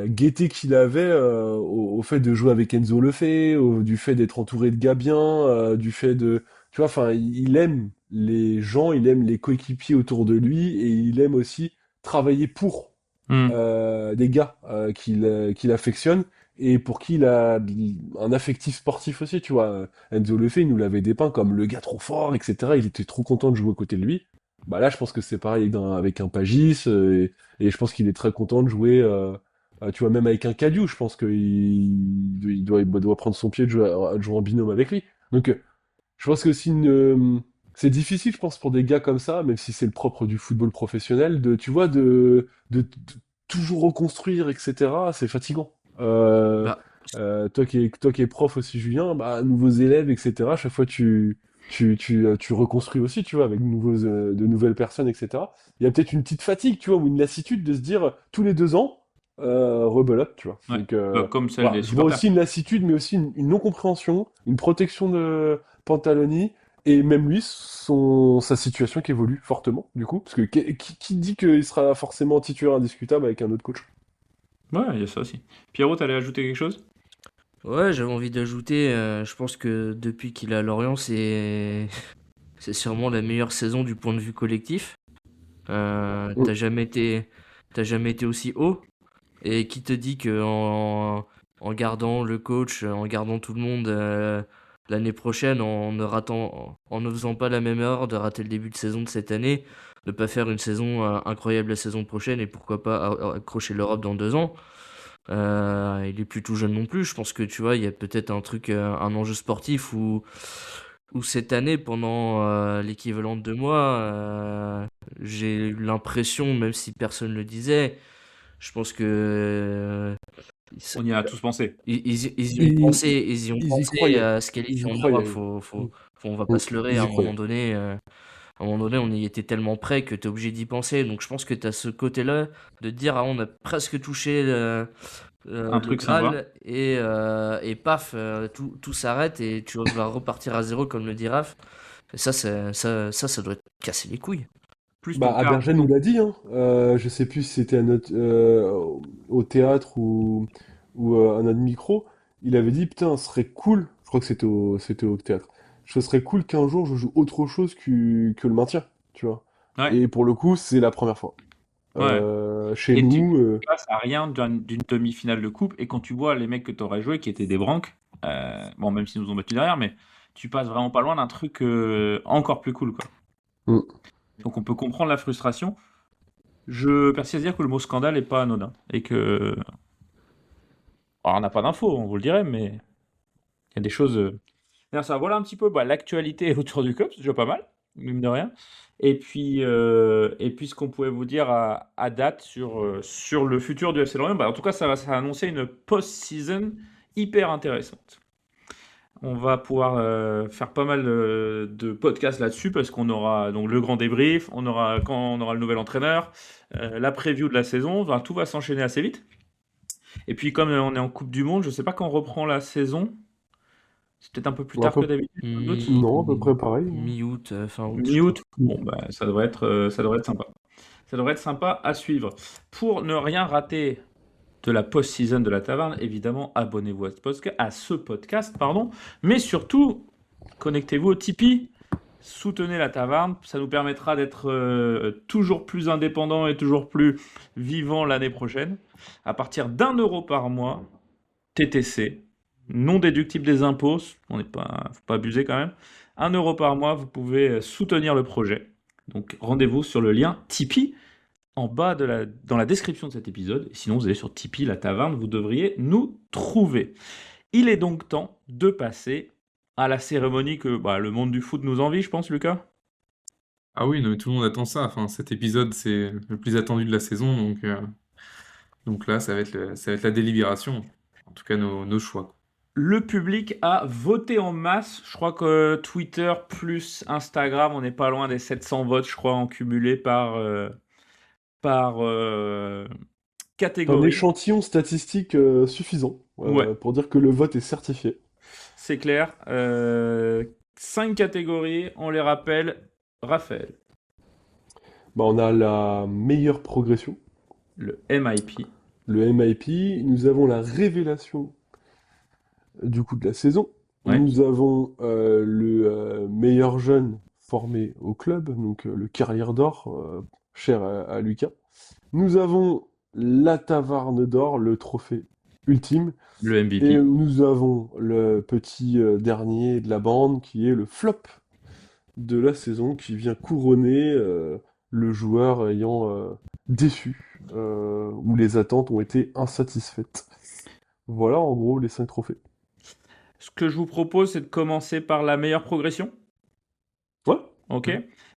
gaieté qu'il avait au fait de jouer avec Enzo Lefebvre, du fait d'être entouré de gars bien, du fait de... Tu vois, enfin, il aime les gens, il aime les coéquipiers autour de lui, et il aime aussi travailler pour des gars qu'il affectionne et pour qui il a un affectif sportif aussi, tu vois. Enzo Lefebvre, il nous l'avait dépeint comme le gars trop fort, etc. Il était trop content de jouer à côté de lui. Bah là, je pense que c'est pareil avec un Pagis, et je pense qu'il est très content de jouer, tu vois, même avec un Cadieux, je pense qu'il doit prendre son pied de jouer en binôme avec lui. Donc, je pense que c'est difficile, je pense, pour des gars comme ça, même si c'est le propre du football professionnel, tu vois, de toujours reconstruire, etc. C'est fatigant. Bah, Toi qui es prof aussi, Julien, bah, nouveaux élèves, etc. À chaque fois, tu reconstruis aussi, tu vois, avec de nouvelles personnes, etc. Il y a peut-être une petite fatigue, tu vois, ou une lassitude de se dire tous les 2 ans, rebelote, tu vois. Ouais. Donc, Comme celle voilà, des je vois supporters. aussi une lassitude, mais aussi une non-compréhension, une protection de Pantaloni, et même lui, sa situation qui évolue fortement, du coup, parce que qui dit qu'il sera forcément titulaire indiscutable avec un autre coach? Ouais, il y a ça aussi. Pierrot, t'allais ajouter quelque chose? ouais, j'avais envie d'ajouter, je pense que depuis qu'il est à Lorient, c'est sûrement la meilleure saison du point de vue collectif. Mm. T'as jamais été aussi haut. Et qui te dit que en gardant le coach, en gardant tout le monde l'année prochaine, en ne faisant pas la même erreur de rater le début de saison de cette année, de pas faire une saison incroyable la saison prochaine et pourquoi pas accrocher l'Europe dans 2 ans. Il est plus tout jeune non plus. Je pense que tu vois, il y a peut-être un enjeu sportif où cette année, pendant l'équivalent de 2 mois, j'ai eu l'impression, même si personne ne le disait, je pense que On y a tous pensé. ils y ont pensé, ils y ont Ils y pensé croyaient. à se Ils qualifier y en croyaient. Europe. On va pas se leurrer. Ils À y un moment croyaient. donné, on y était tellement près que tu es obligé d'y penser. Donc je pense que tu as ce côté-là de te dire, ah, on a presque touché Un le truc sympa. Graal et paf, tout s'arrête et tu vas repartir à zéro comme le dit Raph. Et ça doit te casser les couilles. Plus Bah, ton Abergel nous cardio. l'a dit, hein. Je sais plus si c'était au théâtre ou à notre micro. Il avait dit, putain, ce serait cool. Je crois que c'était au théâtre. Ce serait cool qu'un jour je joue autre chose que le maintien, tu vois. Ouais, Et pour le coup, c'est la première fois. ouais. Chez Et tu nous, passes à rien d'une demi-finale de coupe. Et quand tu vois les mecs que t'aurais joué qui étaient des branques, bon, même s'ils nous ont battus derrière, mais tu passes vraiment pas loin d'un truc encore plus cool, quoi. mm. Donc on peut comprendre la frustration. Je persiste à dire que le mot scandale est pas anodin. Et que. Alors, on n'a pas d'infos, on vous le dirait, mais il y a des choses. D'ailleurs, ça, voilà un petit peu l'actualité autour du club, c'est déjà pas mal, mine de rien. Et puis ce qu'on pouvait vous dire à date sur le futur du FC Lorient, en tout cas, ça a annoncé une post-season hyper intéressante. On va pouvoir faire pas mal de podcasts là-dessus parce qu'on aura donc le grand débrief, quand on aura le nouvel entraîneur, la preview de la saison, enfin, tout va s'enchaîner assez vite. Et puis comme on est en Coupe du Monde, je sais pas quand on reprend la saison. C'est peut-être un peu plus Un tard que peu, d'habitude, sans doute. non, à peu près pareil. Mi-août, fin août, je crois. Mi-août. Bon, bah, ça devrait être sympa. Ça devrait être sympa à suivre. Pour ne rien rater de la post-season de la Taverne, évidemment, abonnez-vous à ce podcast, pardon. Mais surtout, connectez-vous au Tipeee. Soutenez la Taverne. Ça nous permettra d'être toujours plus indépendants et toujours plus vivants l'année prochaine. À partir d'1 € par mois, TTC, non déductible des impôts, faut pas abuser quand même. 1 € par mois, vous pouvez soutenir le projet. Donc rendez-vous sur le lien Tipeee en bas dans la description de cet épisode. Sinon, vous allez sur Tipeee, la Taverne, vous devriez nous trouver. Il est donc temps de passer à la cérémonie que le monde du foot nous envie, je pense, Lucas. Ah oui, non, mais tout le monde attend ça. Enfin, cet épisode, c'est le plus attendu de la saison, donc là, ça va être la délibération. En tout cas, nos choix. Le public a voté en masse. Je crois que Twitter plus Instagram, on n'est pas loin des 700 votes, je crois, en cumulé par Un catégorie. échantillon statistique suffisant Ouais, pour dire que le vote est certifié. c'est clair. 5 catégories, on les rappelle. Raphaël, Bah, on a la meilleure progression, le MIP. le MIP. Nous avons la révélation du coup de la saison. Ouais. Nous avons le meilleur jeune formé au club, donc le carrière d'or, cher à Lucas. Nous avons la Tavarne d'or, le trophée ultime. Le Et MVP. nous avons le petit dernier de la bande qui est le flop de la saison, qui vient couronner le joueur ayant déçu, où les attentes ont été insatisfaites. Voilà en gros les 5 trophées. Ce que je vous propose, c'est de commencer par la meilleure progression. Ouais. Ok.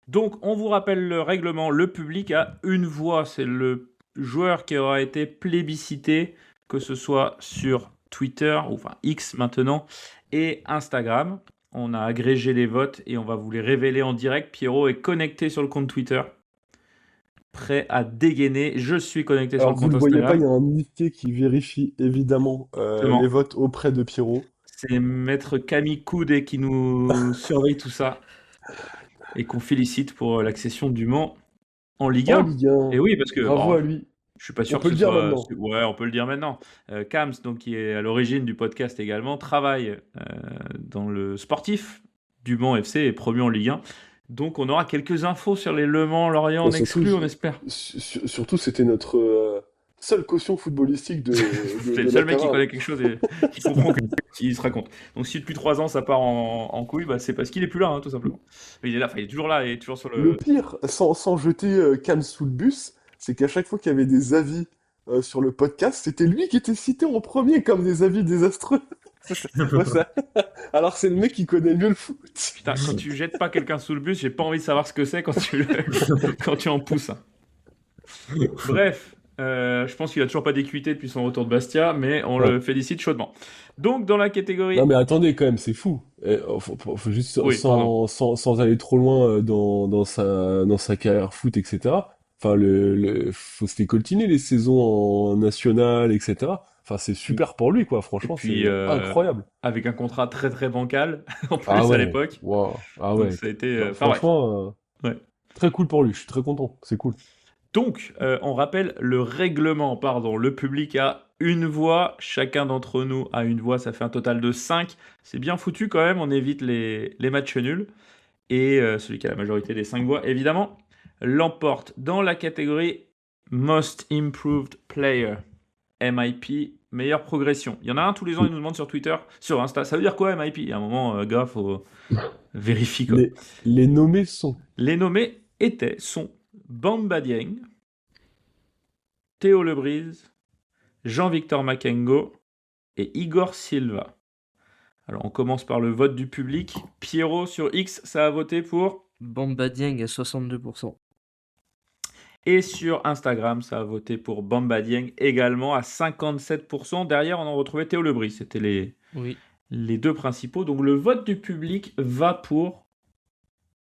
Donc, on vous rappelle le règlement. Le public a une voix. C'est le joueur qui aura été plébiscité, que ce soit sur Twitter, ou enfin X maintenant, et Instagram. On a agrégé les votes et on va vous les révéler en direct. Pierrot est connecté sur le compte Twitter, prêt à dégainer. Je suis connecté sur Alors le vous compte le voyez pas, il y Instagram. a un Mickey qui vérifie évidemment Exactement. les votes auprès de Pierrot. C'est maître Camille Coudet qui nous surveille tout ça et qu'on félicite pour l'accession du Mans en Ligue En 1. Ligue 1, Et oui, parce que bravo à lui. je suis pas On sûr peut que le ce dire soit. maintenant. Ouais, on peut le dire maintenant. Kams, donc, qui est à l'origine du podcast également, travaille dans le sportif du Mans FC et promu en Ligue 1. Donc, on aura quelques infos sur les Le Mans, Lorient en Bah, surtout, exclu, on espère. surtout c'était notre seule caution footballistique de C'est le la seul mec qui Tavarne. connaît quelque chose et qui comprend qu'il se raconte. Donc, si depuis 3 ans ça part en couille, bah, c'est parce qu'il est plus là, hein, tout simplement. Mais il est là, enfin, il est toujours là, il est toujours sur Le le. pire, sans jeter Cam sous le bus, c'est qu'à chaque fois qu'il y avait des avis sur le podcast, c'était lui qui était cité en premier comme des avis désastreux. Ouais, alors c'est le mec qui connaît mieux le foot. Putain, quand tu jettes pas quelqu'un sous le bus, j'ai pas envie de savoir ce que c'est quand quand tu en pousses. Bref, je pense qu'il a toujours pas d'équité depuis son retour de Bastia, mais on Ouais. le félicite chaudement. Donc, dans la catégorie. Non mais attendez quand même, c'est fou. Faut juste Oui, pardon. sans aller trop loin dans sa carrière foot, etc. Enfin, faut se les coltiner les saisons en national, etc. Enfin, c'est super pour lui, quoi. Et Franchement, puis, c'est incroyable. avec un contrat très très bancal, en plus Ah à ouais, l'époque. waouh. Ah Donc, ouais. ça a été. Non, Enfin, bref. franchement, Ouais. très cool pour lui. Je suis très content. C'est cool. Donc, on rappelle le règlement, pardon. Le public a une voix, chacun d'entre nous a une voix, ça fait un total de 5. C'est bien foutu quand même, on évite les matchs nuls. Et celui qui a la majorité des 5 voix, évidemment, l'emporte dans la catégorie Most Improved Player, MIP, meilleure progression. Il y en a un tous les ans, il nous demande sur Twitter, sur Insta, ça veut dire quoi MIP? Il y a un moment, gars, faut vérifier quoi. Les nommés sont. Les nommés sont Bamba Dieng, Théo Lebrise, Jean-Victor Makengo et Igor Silva. Alors, on commence par le vote du public. Pierrot, sur X, ça a voté pour... Bamba Dieng à 62%. Et sur Instagram, ça a voté pour Bamba Dieng également à 57%. Derrière, on en retrouvait Théo Lebris. C'était les deux principaux. Donc, le vote du public va pour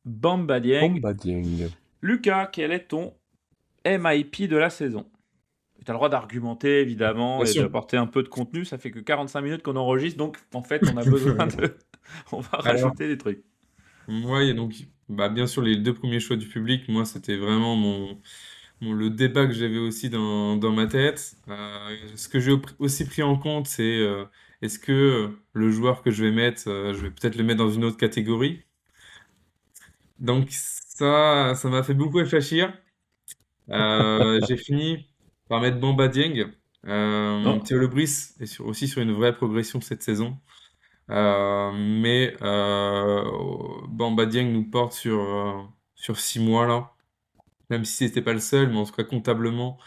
Bamba Dieng. Bamba Dieng. Lucas, quel est ton MIP de la saison? Tu as le droit d'argumenter, évidemment, Bien et sûr. d'apporter un peu de contenu. Ça fait que 45 minutes qu'on enregistre, donc en fait, on a besoin de... On va rajouter des trucs. Moi, il y a donc, bien sûr, les deux premiers choix du public. Moi, c'était vraiment le débat que j'avais aussi dans ma tête. Ce que j'ai aussi pris en compte, c'est est-ce que le joueur que je vais mettre, je vais peut-être le mettre dans une autre catégorie. Donc ça m'a fait beaucoup réfléchir. J'ai fini par mettre Bamba Dieng. Oh. Théo Lebris est aussi sur une vraie progression cette saison. Mais Bamba Dieng nous porte sur 6 mois là. Même si c'était pas le seul, mais en tout cas comptablement,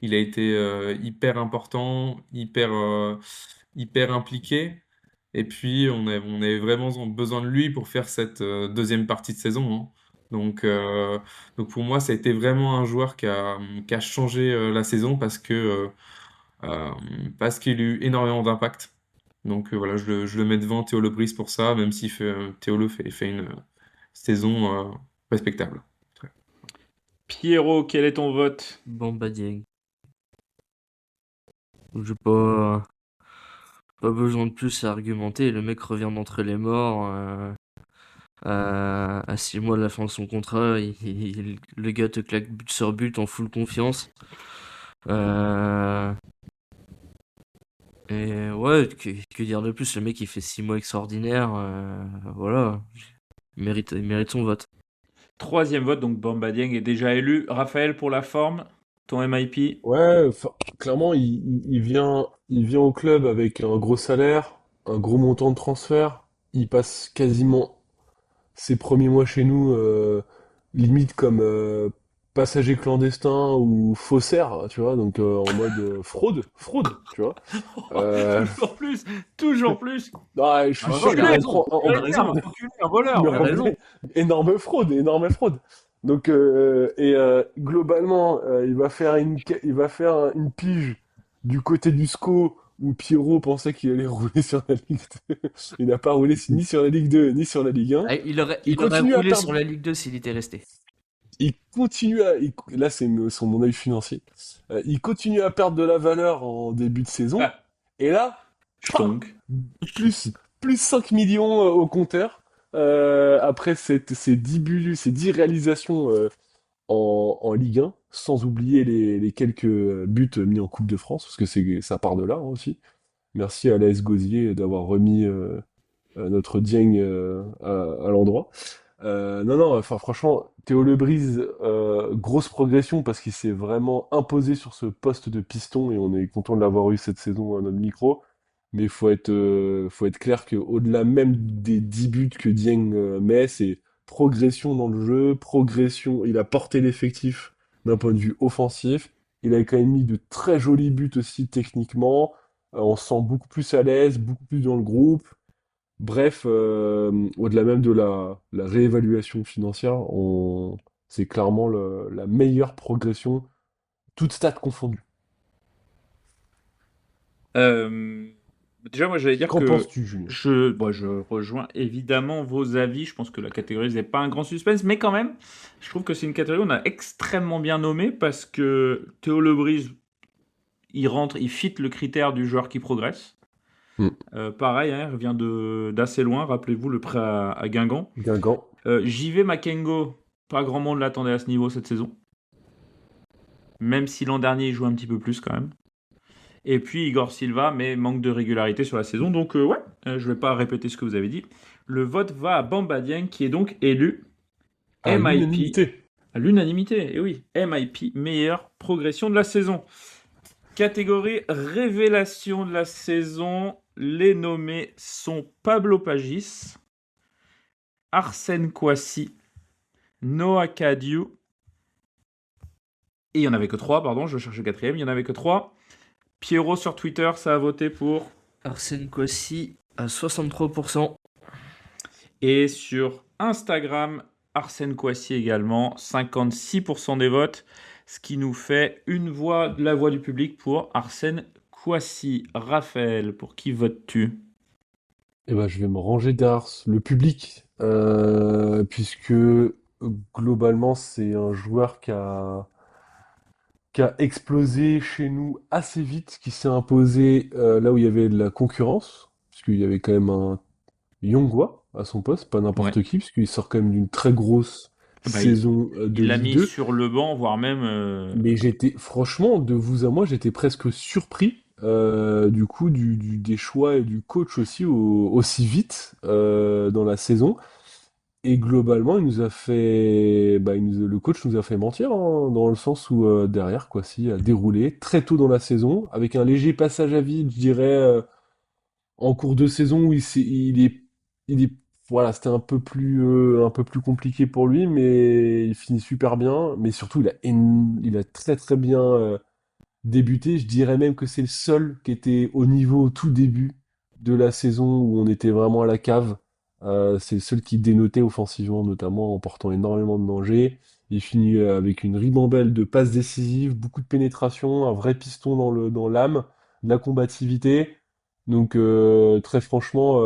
il a été hyper important, hyper impliqué. Et puis on avait vraiment besoin de lui pour faire cette deuxième partie de saison, hein. Donc pour moi, ça a été vraiment un joueur qui a changé la saison parce qu'il a eu énormément d'impact. Donc voilà, je le mets devant Théo Lebris pour ça, même si Théo Le fait une saison respectable. Pierrot, quel est ton vote? Bamba Dieng. J'ai pas besoin de plus à argumenter. Le mec revient d'entre les morts. À 6 mois de la fin de son contrat, le gars te claque but sur but en full confiance. Et ouais, que dire de plus? Le mec il fait 6 mois extraordinaires. Voilà, il mérite son vote. Troisième vote, donc Bamba Dieng est déjà élu. Raphaël, pour la forme, ton MIP? Ouais, clairement, il vient au club avec un gros salaire, un gros montant de transfert. Il passe quasiment ses premiers mois chez nous, limite comme passager clandestin ou faussaire, tu vois, donc en mode fraude, tu vois. Euh, Toujours plus, toujours plus. ouais, je suis sûr Il qu'il a en raison, prend il a raison. Un voleur, mais il a raison. énorme fraude, énorme fraude. Donc globalement, il va faire une pige du côté du SCO où Pierrot pensait qu'il allait rouler sur la Ligue 2. Il n'a pas roulé ni sur la Ligue 2 ni sur la Ligue 1. Ah, il aurait continue à roulé perdre. sur la Ligue 2 s'il était resté. Il continue à là c'est sur mon œil financier. Il continue à perdre de la valeur en début de saison. Ah. Et là, Donc, plus 5 millions au compteur. Après ces 10 buts, ces 10 réalisations en Ligue 1, sans oublier les quelques buts mis en Coupe de France, parce que ça part de là hein, aussi. Merci à l'AS Gosier d'avoir remis notre Dieng à l'endroit. Non, enfin franchement, Théo Lebrise, grosse progression parce qu'il s'est vraiment imposé sur ce poste de piston et on est content de l'avoir eu cette saison à notre micro. Mais faut être clair qu'au-delà même des 10 buts que Dieng met, c'est progression dans le jeu, progression. Il a porté l'effectif d'un point de vue offensif. Il a quand même mis de très jolis buts aussi techniquement. On se sent beaucoup plus à l'aise, beaucoup plus dans le groupe. Bref, au-delà même de la réévaluation financière, c'est clairement la meilleure progression, toutes stats confondues. déjà, moi, j'allais dire Qu'en que penses-tu, Julien? je rejoins évidemment vos avis. Je pense que la catégorie n'est pas un grand suspense, mais quand même, je trouve que c'est une catégorie qu'on a extrêmement bien nommée parce que Théo Lebrise, il rentre, il fit le critère du joueur qui progresse. Pareil, hein, il revient d'assez loin. Rappelez-vous le prêt à Guingamp. JV Makengo, pas grand monde l'attendait à ce niveau cette saison. Même si l'an dernier il jouait un petit peu plus quand même. Et puis Igor Silva, mais manque de régularité sur la saison. Donc je vais pas répéter ce que vous avez dit. Le vote va à Bamba Dieng qui est donc élu À MIP. l'unanimité. À l'unanimité, et oui. MIP, meilleure progression de la saison. Catégorie révélation de la saison. Les nommés sont Pablo Pagis, Arsène Kouassi, Noah Kadiou. Et il n'y en avait que 3, pardon, je cherche le quatrième, il n'y en avait que 3. Pierrot sur Twitter, ça a voté pour Arsène Kouassi à 63%. Et sur Instagram, Arsène Kouassi également, 56% des votes, ce qui nous fait une voix, la voix du public pour Arsène Kouassi. Raphaël, pour qui votes-tu? Eh ben, je vais me ranger derrière le public, puisque globalement, c'est un joueur qui a explosé chez nous assez vite, qui s'est imposé là où il y avait de la concurrence, puisqu'il y avait quand même un Yongwa à son poste, pas n'importe qui, puisqu'il sort quand même d'une très grosse saison de Il l'a Ligue mis 2. sur le banc, voire même... Mais franchement, de vous à moi, j'étais presque surpris du coup des choix et du coach aussi aussi vite dans la saison. Et globalement, il nous a fait, le coach nous a fait mentir hein, dans le sens où derrière, Kwasi a déroulé très tôt dans la saison, avec un léger passage à vide, je dirais, en cours de saison où il est, voilà, c'était un peu plus compliqué pour lui, mais il finit super bien. Mais surtout, il a très très bien débuté. Je dirais même que c'est le seul qui était au niveau au tout début de la saison où on était vraiment à la cave. C'est le seul qui dénotait offensivement, notamment en portant énormément de danger. Il finit avec une ribambelle de passes décisives, beaucoup de pénétration, un vrai piston dans l'âme, de la combativité. Donc très franchement,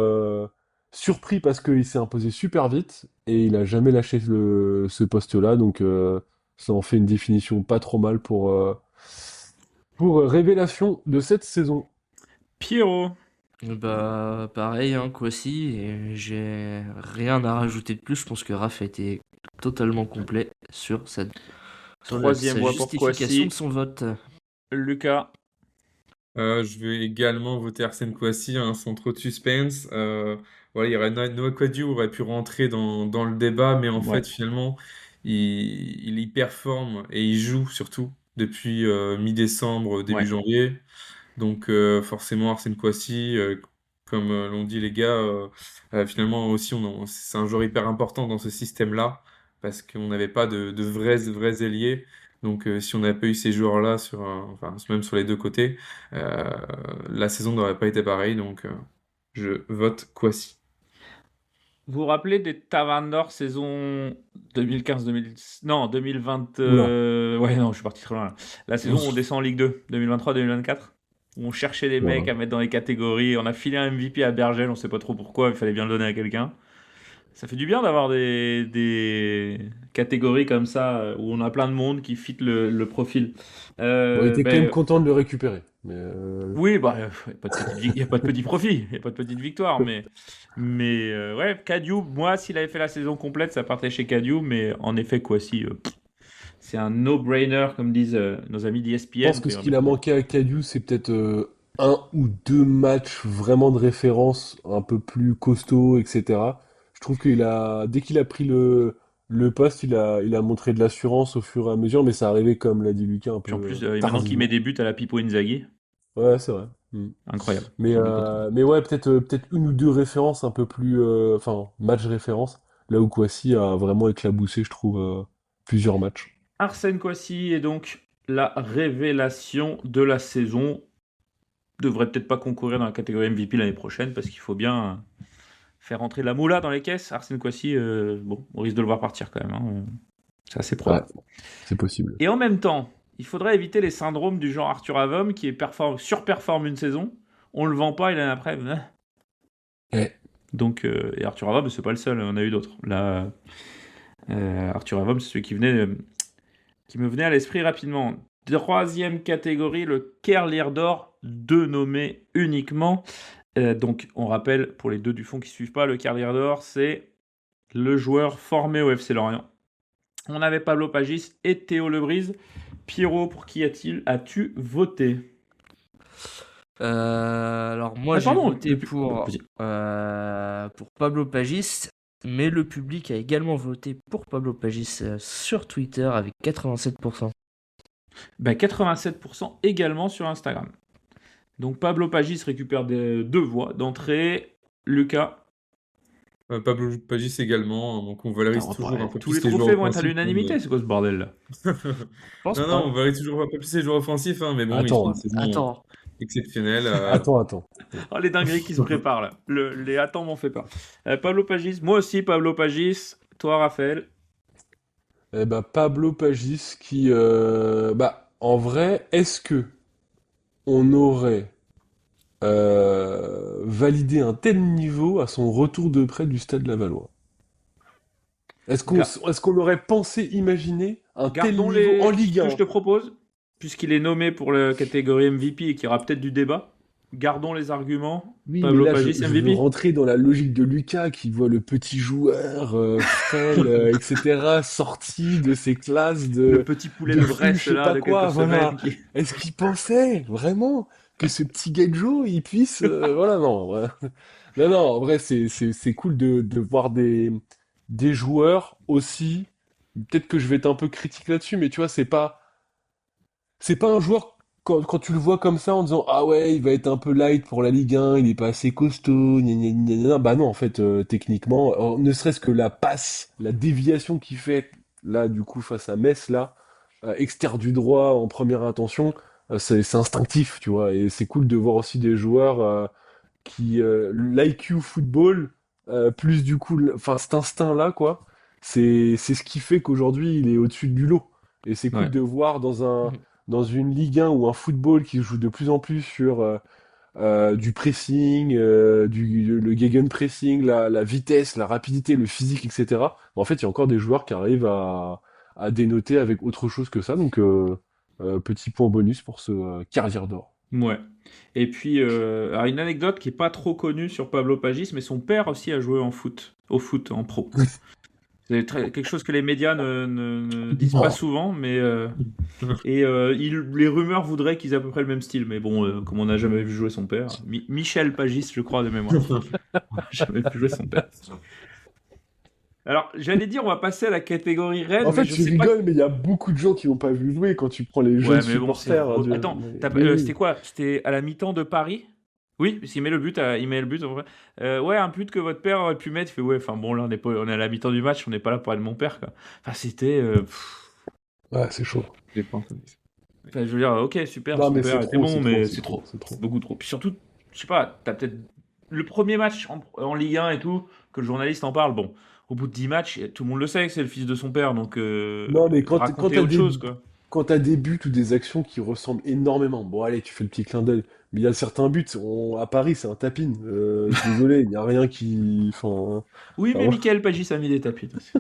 surpris parce qu'il s'est imposé super vite et il a jamais lâché ce poste-là. Donc ça en fait une définition pas trop mal pour révélation de cette saison. Pierrot. Bah, pareil, hein, Kwasi, et j'ai rien à rajouter de plus. Je pense que Raph a été totalement complet sur sa Troisième voix pour justification Kwasi. de son vote. Lucas. Je vais également voter Arsène Kouassi, hein, sans trop de suspense. Voilà, Noah Kadiou aurait pu rentrer dans le débat, mais en Ouais. fait, finalement, il y performe et il joue surtout depuis mi-décembre, début Ouais. janvier. Donc, forcément, Arsène Kouassi, comme l'ont dit les gars, finalement aussi, c'est un joueur hyper important dans ce système-là, parce qu'on n'avait pas de vrais ailiers. Donc, si on n'avait pas eu ces joueurs-là, enfin, même sur les deux côtés, euh, la saison n'aurait pas été pareille. Donc, je vote Kouassi. Vous vous rappelez des Tavernes d'Or saison 2015-2000... Non, 2020... Oula. Ouais, non, je suis parti trop loin là. La saison où on descend en Ligue 2, 2023-2024, où on cherchait des mecs Voilà. à mettre dans les catégories. On a filé un MVP à Bergel, on sait pas trop pourquoi, il fallait bien le donner à quelqu'un. Ça fait du bien d'avoir des catégories comme ça, où on a plein de monde qui fit le profil. On était quand même Ben, content de le récupérer. Mais oui, bah, il n'y a pas de petit profit, il n'y a pas de petite victoire, mais ouais, Kadiou, moi, s'il avait fait la saison complète, ça partait chez Kadiou, mais en effet, Kwasi, c'est un no-brainer, comme disent nos amis je d'ESPN. pense que ce qu'il a manqué à Kadiou, c'est peut-être un ou deux matchs vraiment de référence, un peu plus costauds, etc. Je trouve dès qu'il a pris le poste, il a montré de l'assurance au fur et à mesure, mais ça arrivait, comme l'a dit Lucas, un peu Puis en plus, maintenant qu'il met tardivement. des buts à la Pipo Inzaghi, Ouais, c'est vrai. Mm. incroyable. Mais, On est content. mais ouais, peut-être une ou deux références un peu plus, enfin, match référence, là où Kwasi a vraiment éclaboussé, je trouve, plusieurs matchs. Arsène Kwasi est donc la révélation de la saison. Devrait peut-être pas concourir dans la catégorie MVP l'année prochaine, parce qu'il faut bien faire rentrer la moula dans les caisses. Arsène Kwasi, bon, on risque de le voir partir quand même, hein. C'est assez Ouais, probable. c'est possible. Et en même temps, il faudrait éviter les syndromes du genre Arthur Avom qui surperforme une saison, on le vend pas et l'année après, Ouais. donc et Arthur Avom c'est pas le seul, on a eu d'autres. Là, Arthur Avom c'est celui qui me venait à l'esprit rapidement. Troisième catégorie, le Kerlier d'or, 2 nommés uniquement. Donc on rappelle pour les deux du fond qui suivent pas, le Kerlier d'or c'est le joueur formé au FC Lorient. On avait Pablo Pagis et Théo Lebrise. Pierrot, pour qui as-tu voté? Alors moi j'ai pardon, voté vas-y. pour Pablo Pagis, mais le public a également voté pour Pablo Pagis sur Twitter avec 87%. Ben, 87% également sur Instagram. Donc Pablo Pagis récupère deux voix d'entrée. Lucas. Pablo Pagis également, hein, donc on valorise toujours un peu Tous les plus les joueurs trophées vont être à offensifs. l'unanimité, c'est quoi ce bordel là? Non, on valorise toujours un peu plus les joueurs offensifs, hein, mais bon, ils font une saison Attends. exceptionnelle. Attends. Oh, les dingueries qui se préparent là. Les attends m'ont fait peur. Pablo Pagis, moi aussi Pablo Pagis. Toi, Raphaël. Eh ben, Pablo Pagis qui, en vrai, est-ce que on aurait validé un tel niveau à son retour de prêt du Stade Lavallois? Est-ce qu'on aurait pensé imaginer un tel Gardons niveau en ce Ligue que 1? je te propose, puisqu'il est nommé pour la catégorie MVP et qu'il y aura peut-être du débat. Gardons les arguments. Oui, Pablo mais là, Pagis, je veux MVP. rentrer dans la logique de Lucas qui voit le petit joueur frêle, etc., sorti de ses classes Le petit poulet de flux, Brest je sais là, pas de quoi, quelques voilà. semaines. Est-ce qu'il pensait vraiment que ce petit Gadjo, il puisse, voilà, non, voilà. Non, en vrai, c'est cool de voir des joueurs aussi. Peut-être que je vais être un peu critique là-dessus, mais tu vois, c'est pas un joueur, quand tu le vois comme ça en disant ah ouais, il va être un peu light pour la Ligue 1, il est pas assez costaud, gna gna gna gna. Bah non, en fait, techniquement, ne serait-ce que la passe, la déviation qu'il fait, là, du coup, face à Metz, là, externe du droit en première intention, c'est instinctif, tu vois, et c'est cool de voir aussi des joueurs qui, l'IQ football, plus du coup, enfin, cet instinct-là, quoi, c'est ce qui fait qu'aujourd'hui, il est au-dessus du lot. Et c'est cool Ouais. de voir dans une Ligue 1 ou un football qui joue de plus en plus sur du pressing, le gegenpressing, la vitesse, la rapidité, le physique, etc. En fait, il y a encore des joueurs qui arrivent à dénoter avec autre chose que ça. Donc, petit point bonus pour ce carrière d'or. Ouais. Et puis, alors une anecdote qui est pas trop connue sur Pablo Pagis, mais son père aussi a joué au foot en pro. C'est quelque chose que les médias ne disent pas souvent, mais les rumeurs voudraient qu'ils aient à peu près le même style. Mais bon, comme on n'a jamais vu jouer son père, Michel Pagis, je crois de mémoire, on n'a jamais vu jouer son père. Alors, j'allais dire, on va passer à la catégorie reine, En mais fait, je tu sais pas. rigoles, mais il y a beaucoup de gens qui n'ont pas vu jouer quand tu prends les jeunes Ouais, mais bon, c'est. supporters. hein, Attends, Oui, c'était oui. quoi? C'était à la mi-temps de Paris? Oui, parce qu'il met le but, il met le but en vrai. Ouais, un but que votre père aurait pu mettre. Il fait, ouais, enfin bon, là, on est à la mi-temps du match, on n'est pas là pour être mon père, quoi. Enfin, c'était. Ouais, c'est chaud. J'ai pas entendu ça. Enfin, je veux dire, ok, super, Non, son mais père était bon, mais c'est trop. c'est trop. C'est beaucoup trop. Puis surtout, je sais pas, t'as peut-être le premier match en Ligue 1 et tout, que le journaliste en parle. Bon, au bout de 10 matchs, tout le monde le sait que c'est le fils de son père, donc Non, mais raconter autre chose, quoi. quand t'as des buts ou des actions qui ressemblent énormément, bon, allez, tu fais le petit clin d'œil. Mais il y a certains buts, à Paris, c'est un tapin. Je suis désolé, il n'y a rien qui. Enfin, Oui, mais voilà. Michael Pagis a mis des tapis aussi.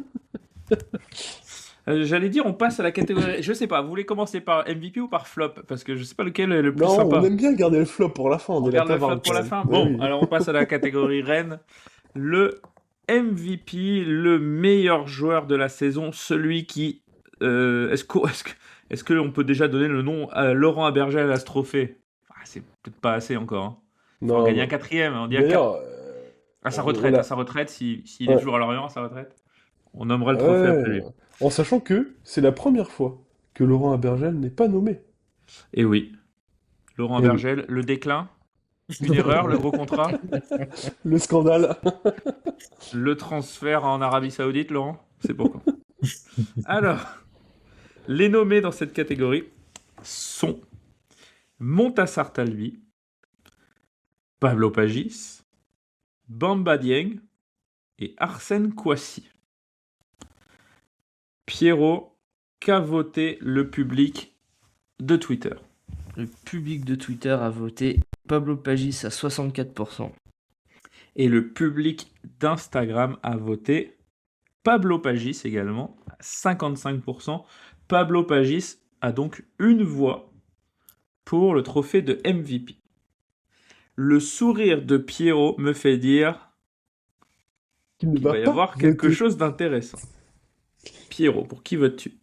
J'allais dire, on passe à la catégorie. Je sais pas, vous voulez commencer par MVP ou par flop? Parce que je sais pas lequel est le plus Non, on sympa. aime bien garder le flop pour la fin, on On est la garde le flop taverne pour quand la même. fin? Mais Bon, oui. alors on passe à la catégorie reine. Le MVP, le meilleur joueur de la saison, celui qui. Est-ce que on peut déjà donner le nom à Laurent Abergel à ce trophée? Ah, c'est peut-être pas assez encore. Hein. Faut en Non, gagner un non. quatrième. On dit D'ailleurs, à sa on retraite, l'a. s'il est Ouais. toujours à Lorient, à sa retraite. On nommerait le trophée Ouais. après lui. En sachant que c'est la première fois que Laurent Abergel n'est pas nommé. Et oui, Laurent Eh oui. Abergel, le déclin, une erreur, le gros contrat, Le scandale. le transfert en Arabie Saoudite, Laurent, c'est pourquoi. Alors, les nommés dans cette catégorie sont Montassar Talvi, Pablo Pagis, Bamba Dieng et Arsène Kouassi. Pierrot, qu'a voté le public de Twitter? Le public de Twitter a voté Pablo Pagis à 64%. Et le public d'Instagram a voté Pablo Pagis également, à 55%. Pablo Pagis a donc une voix pour le trophée de MVP. Le sourire de Pierrot me fait dire Il qu'il va y avoir quelque chose d'intéressant. Pierrot, pour qui votes-tu?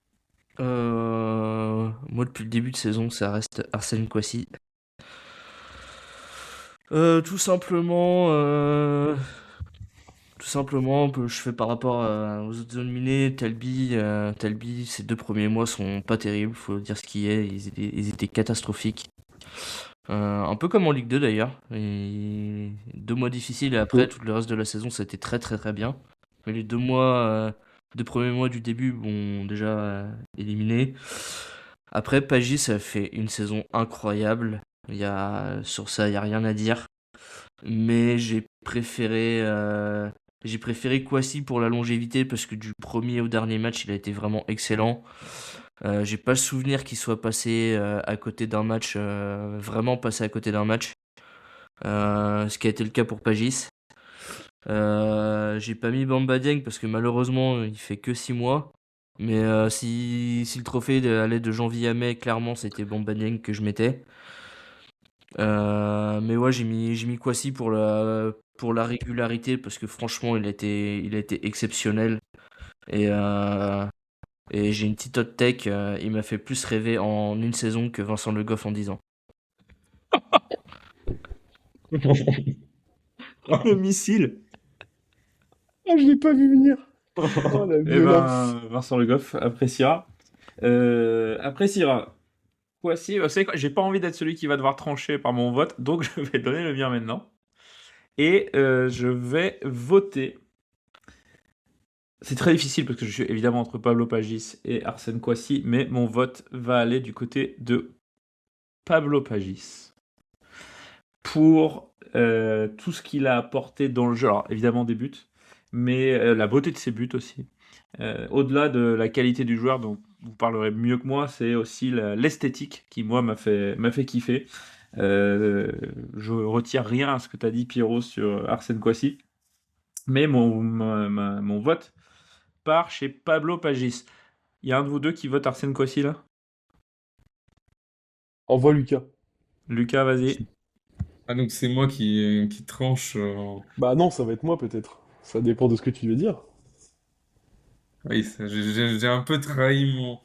Moi, depuis le début de saison, ça reste Arsène Kouassi. Tout simplement, je fais par rapport aux autres nominés. Talbi, ses 2 premiers mois sont pas terribles, faut dire ce qui est. Ils étaient catastrophiques. Un peu comme en Ligue 2 d'ailleurs. 2 mois difficiles et après, tout le reste de la saison, ça a été très très très bien. Mais les 2 premiers mois du début, bon, déjà éliminés. Après, Pagis a fait une saison incroyable. Sur ça, il n'y a rien à dire. Mais j'ai préféré Kouassi pour la longévité parce que du premier au dernier match, il a été vraiment excellent. J'ai pas le souvenir qu'il soit passé à côté d'un match, vraiment passé à côté d'un match. Ce qui a été le cas pour Pagis. J'ai pas mis Bamba Dieng parce que malheureusement il fait que 6 mois. Mais si le trophée allait de janvier à mai, clairement c'était Bamba Dieng que je mettais. Mais ouais, j'ai mis Kouassi pour la régularité parce que franchement il a été exceptionnel. Et j'ai une petite hot take, il m'a fait plus rêver en une saison que Vincent Le Goff en 10 ans. Le missile. Ah, je l'ai pas vu venir. Oh, la Eh violence. ben, Vincent Le Goff appréciera. Voici, vous savez quoi, j'ai pas envie d'être celui qui va devoir trancher par mon vote, donc je vais donner le mien maintenant. Et je vais voter. C'est très difficile parce que je suis évidemment entre Pablo Pagis et Arsène Kouassi, mais mon vote va aller du côté de Pablo Pagis pour tout ce qu'il a apporté dans le jeu. Alors évidemment des buts, mais la beauté de ses buts aussi. Au-delà de la qualité du joueur, dont vous parlerez mieux que moi, c'est aussi l'esthétique qui, moi, m'a fait kiffer. Je retire rien à ce que tu as dit, Pierrot, sur Arsène Kouassi, mais mon vote part chez Pablo Pagis. Il y a un de vous deux qui vote Arsène Kouassi, là? Envoie Lucas. Lucas, vas-y. Ah, donc c'est moi qui tranche. Bah non, ça va être moi peut-être. Ça dépend de ce que tu veux dire. Oui, j'ai un peu trahi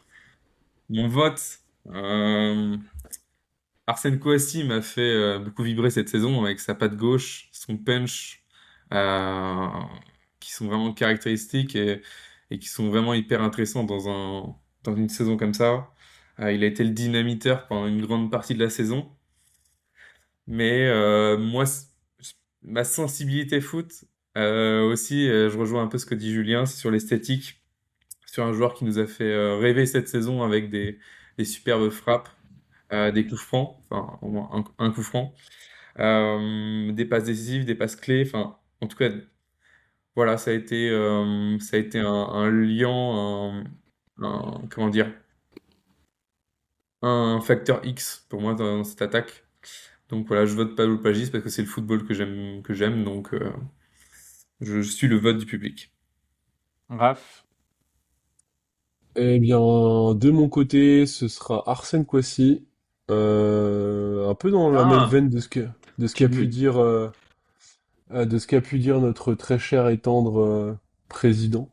mon vote. Arsène Kouassi m'a fait beaucoup vibrer cette saison avec sa patte gauche, son punch, euh, qui sont vraiment caractéristiques et qui sont vraiment hyper intéressants dans une saison comme ça. Il a été le dynamiteur pendant une grande partie de la saison. Mais moi, ma sensibilité foot, aussi, je rejoins un peu ce que dit Julien, c'est sur l'esthétique, sur un joueur qui nous a fait rêver cette saison avec des superbes frappes, des coups francs, enfin au moins un coup franc, des passes décisives, des passes clés, enfin en tout cas, voilà, ça a été un liant, comment dire, un facteur X pour moi dans cette attaque. Donc voilà, je vote Pablo Pagis parce que c'est le football que j'aime, donc je suis le vote du public. Raph. Eh bien, de mon côté, ce sera Arsène Kouassi, un peu dans la même Ah, veine de ce qu'a pu tu... dire, de ce qu'a pu dire notre très cher et tendre président.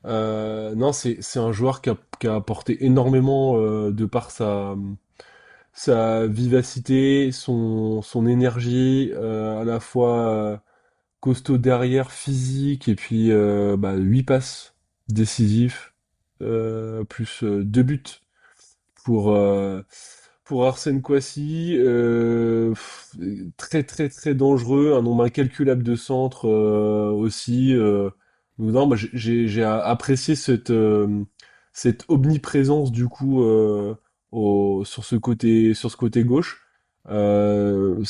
Non, c'est un joueur qui a apporté énormément de par sa vivacité, son énergie, à la fois costaud derrière, physique, et puis 8 passes décisifs, plus 2 buts pour, euh, pour Arsène Kouassi. Très très très dangereux, un nombre incalculable de centres aussi. Donc non, moi j'ai apprécié cette omniprésence du coup sur ce côté gauche. Je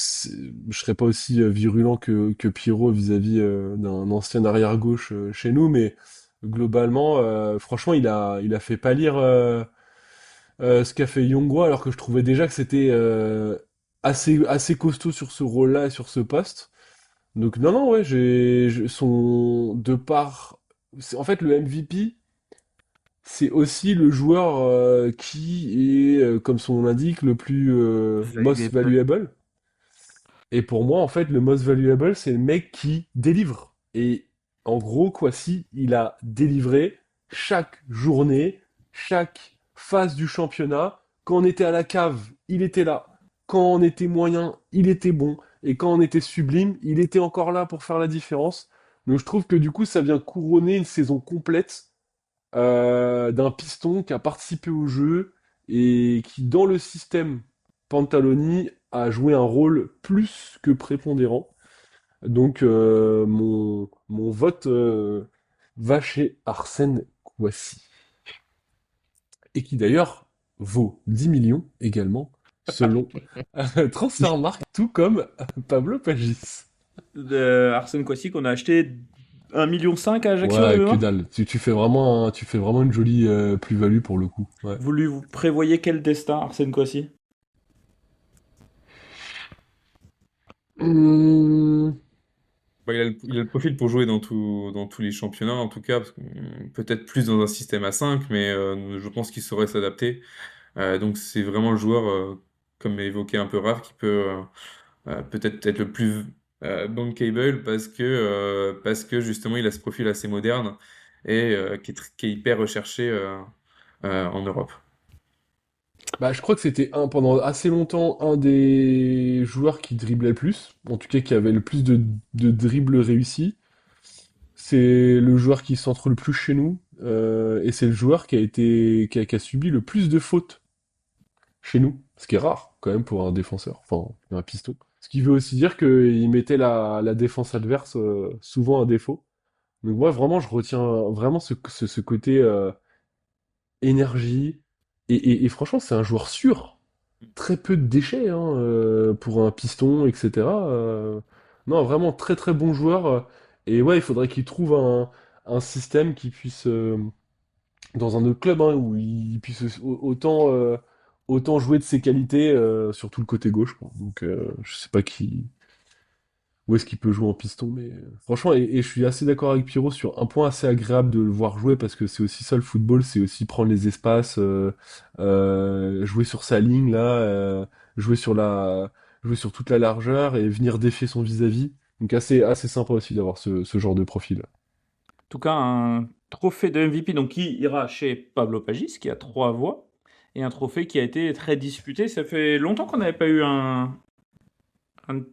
serais pas aussi virulent que Pierrot vis-à-vis d'un ancien arrière-gauche chez nous, mais globalement, franchement, il a fait pâlir ce qu'a fait Yongwa, alors que je trouvais déjà que c'était assez costaud sur ce rôle-là et sur ce poste. Donc non, non, ouais, son de part, en fait le MVP, c'est aussi le joueur qui est, comme son nom l'indique, le plus most Valuable. valuable. Et pour moi, en fait, le most valuable, c'est le mec qui délivre. Et en gros, Kwasi, il a délivré chaque journée, chaque phase du championnat. Quand on était à la cave, il était là. Quand on était moyen, il était bon. Et quand on était sublime, il était encore là pour faire la différence. Donc je trouve que du coup, ça vient couronner une saison complète d'un piston qui a participé au jeu et qui, dans le système Pantaloni, a joué un rôle plus que prépondérant. Donc, mon vote va chez Arsène Kouassi. Et qui d'ailleurs vaut 10 millions également, selon Transfermarkt, tout comme Pablo Pagis. Arsène Kouassi qu'on a acheté 1,5 million à Ajaccio Ouais, que demain. dalle. Tu fais vraiment une jolie plus-value pour le coup. Ouais. Vous prévoyez quel destin, Arsène Kouassi? Hum, Bah, il a le profil pour jouer dans tous les championnats, en tout cas, peut-être plus dans un système à 5, mais je pense qu'il saurait s'adapter. Donc c'est vraiment le joueur, comme évoqué un peu Raph, qui peut peut-être être le plus bankable parce que justement il a ce profil assez moderne et qui est hyper recherché en Europe. Bah, je crois que c'était pendant assez longtemps un des joueurs qui driblait le plus, en tout cas qui avait le plus de dribbles réussis. C'est le joueur qui centre le plus chez nous, et c'est le joueur qui a subi le plus de fautes chez nous, ce qui est rare quand même pour un défenseur, enfin un piston. Ce qui veut aussi dire qu'il mettait la défense adverse souvent à défaut. Donc moi vraiment je retiens vraiment ce côté énergie, et franchement c'est un joueur sûr. Très peu de déchets hein, pour un piston, etc. Non, vraiment très très bon joueur. Et ouais, il faudrait qu'il trouve un système qui puisse, dans un autre club, hein, où il puisse autant jouer de ses qualités, sur tout le côté gauche, quoi. Donc je sais pas qui. où est-ce qu'il peut jouer en piston. Mais franchement, et je suis assez d'accord avec Pierrot sur un point assez agréable de le voir jouer parce que c'est aussi ça le football, c'est aussi prendre les espaces, jouer sur sa ligne là, jouer sur la, jouer sur toute la largeur et venir défier son vis-à-vis. Donc assez sympa aussi d'avoir ce genre de profil. En tout cas, un trophée de MVP donc, qui ira chez Pablo Pagis, qui a 3 voix, et un trophée qui a été très disputé. Ça fait longtemps qu'on n'avait pas eu un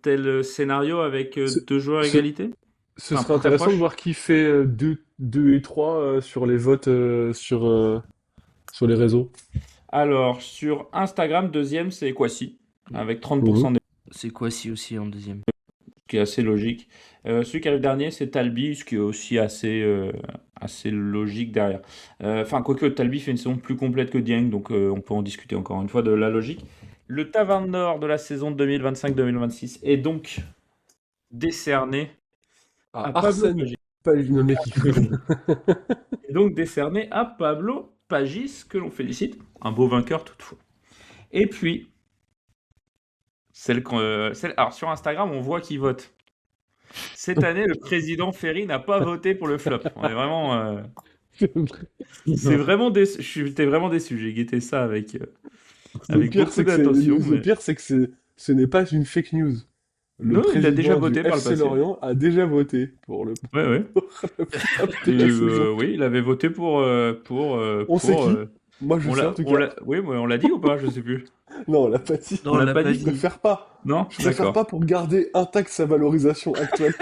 tel scénario avec Ce, 2 joueurs à ce, égalité. ce Enfin, serait très intéressant de proche. voir qui fait 2 et 3 sur les votes sur les réseaux. Alors, sur Instagram, deuxième, c'est Kwasi, avec 30% Mhm. C'est Kwasi aussi en deuxième. qui est assez logique. Celui qui arrive dernier, c'est Talbi, ce qui est aussi assez logique derrière. Enfin, quoique Talbi fait une saison plus complète que Dieng, donc on peut en discuter encore une fois de la logique. Le Taverne d'Or de la saison 2025-2026 est donc décerné à Pablo Arsène, Pagis. pas le mec qui fait. Est donc décerné à Pablo Pagis, que l'on félicite. Un beau vainqueur toutefois. Et puis, alors sur Instagram, on voit qui vote. Cette année, le président Ferry n'a pas voté pour le flop. On est vraiment, c'est vraiment déçu. J'étais vraiment déçu. J'ai guetté ça avec Le pire, beaucoup c'est que d'attention. le pire, c'est que ce n'est pas une fake news. Le Non, il a déjà président du voté par le FC passé. Lorient a déjà voté pour le Ouais, ouais. flop de la saison. Oui, il avait voté On sait qui? Moi, je sais en tout cas. Oui, mais on l'a dit ou pas? Je sais plus. Non, on l'a pas dit. Non, On on l'a l'a pas pas dit. Je dit. préfère pas. Non, Je préfère d'accord. pas pour garder intacte sa valorisation actuelle.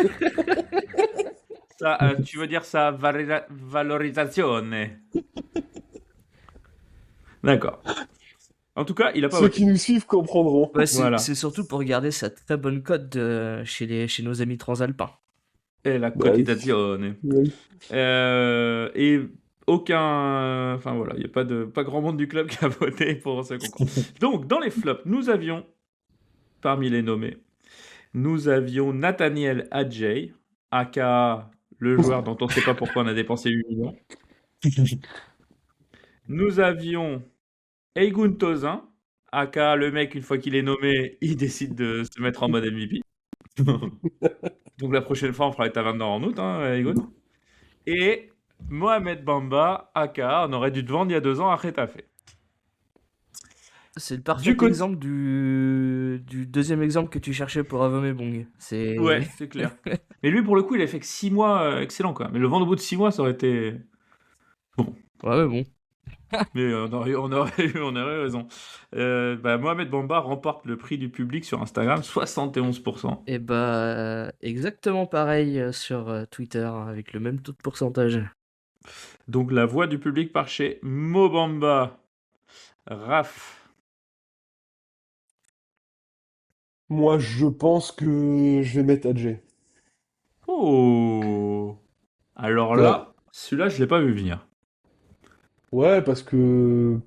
Ça, tu veux dire sa valorisation. D'accord. En tout cas, il a pas Ceux voté. qui nous suivent comprendront. Ouais, Voilà. c'est surtout pour garder sa très bonne cote chez nos amis transalpins. Et la Bah oui. cotisation. Oui. Et aucun. Enfin voilà, il n'y a pas grand monde du club qui a voté pour ce concours. Donc, dans les flops, nous avions, parmi les nommés, nous avions Nathaniel Adjei, aka le joueur dont on ne sait pas pourquoi on a dépensé 8 millions. Nous avions Eigun Tozin, aka le mec, une fois qu'il est nommé, il décide de se mettre en mode MVP. Donc la prochaine fois, on fera les tavernes d'or en août, hein, Eigun. Et Mohamed Bamba, aka, on aurait dû te vendre il y a 2 ans à Retafe. C'est le parfait Du côté- exemple du deuxième exemple que tu cherchais pour Avomebong. C'est Ouais, c'est clair. Mais lui, pour le coup, il a fait que 6 mois excellent, quoi. Mais le vendre au bout de 6 mois, ça aurait été. Ouais, mais bon. Mais on aurait eu raison. Mohamed Bamba remporte le prix du public sur Instagram, 71%. Et exactement pareil sur Twitter, avec le même taux de pourcentage. Donc la voix du public part chez Mobamba. Raph. Moi, je pense que je vais mettre Adjei. Oh. Alors là, celui-là, je l'ai pas vu venir. Ouais, parce que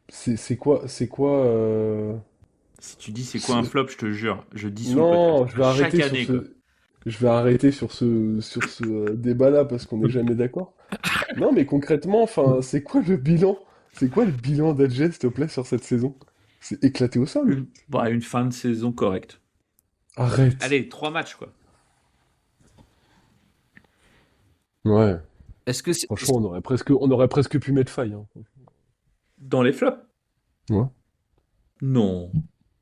c'est quoi Si tu dis c'est quoi un c'est- flop, je te jure, je dissout le Non, podcast. je vais Chaque arrêter sur année, quoi. je vais arrêter sur ce débat-là parce qu'on n'est jamais d'accord. Non, mais concrètement, enfin, c'est quoi le bilan? C'est quoi le bilan d'Adjei, s'il te plaît, sur cette saison? C'est éclaté au sol. Une fin de saison correcte. Arrête. Allez, 3 matchs, quoi. Ouais. Est-ce que c'est Franchement, on aurait presque pu mettre faille, hein. Dans les flops? Ouais. Non.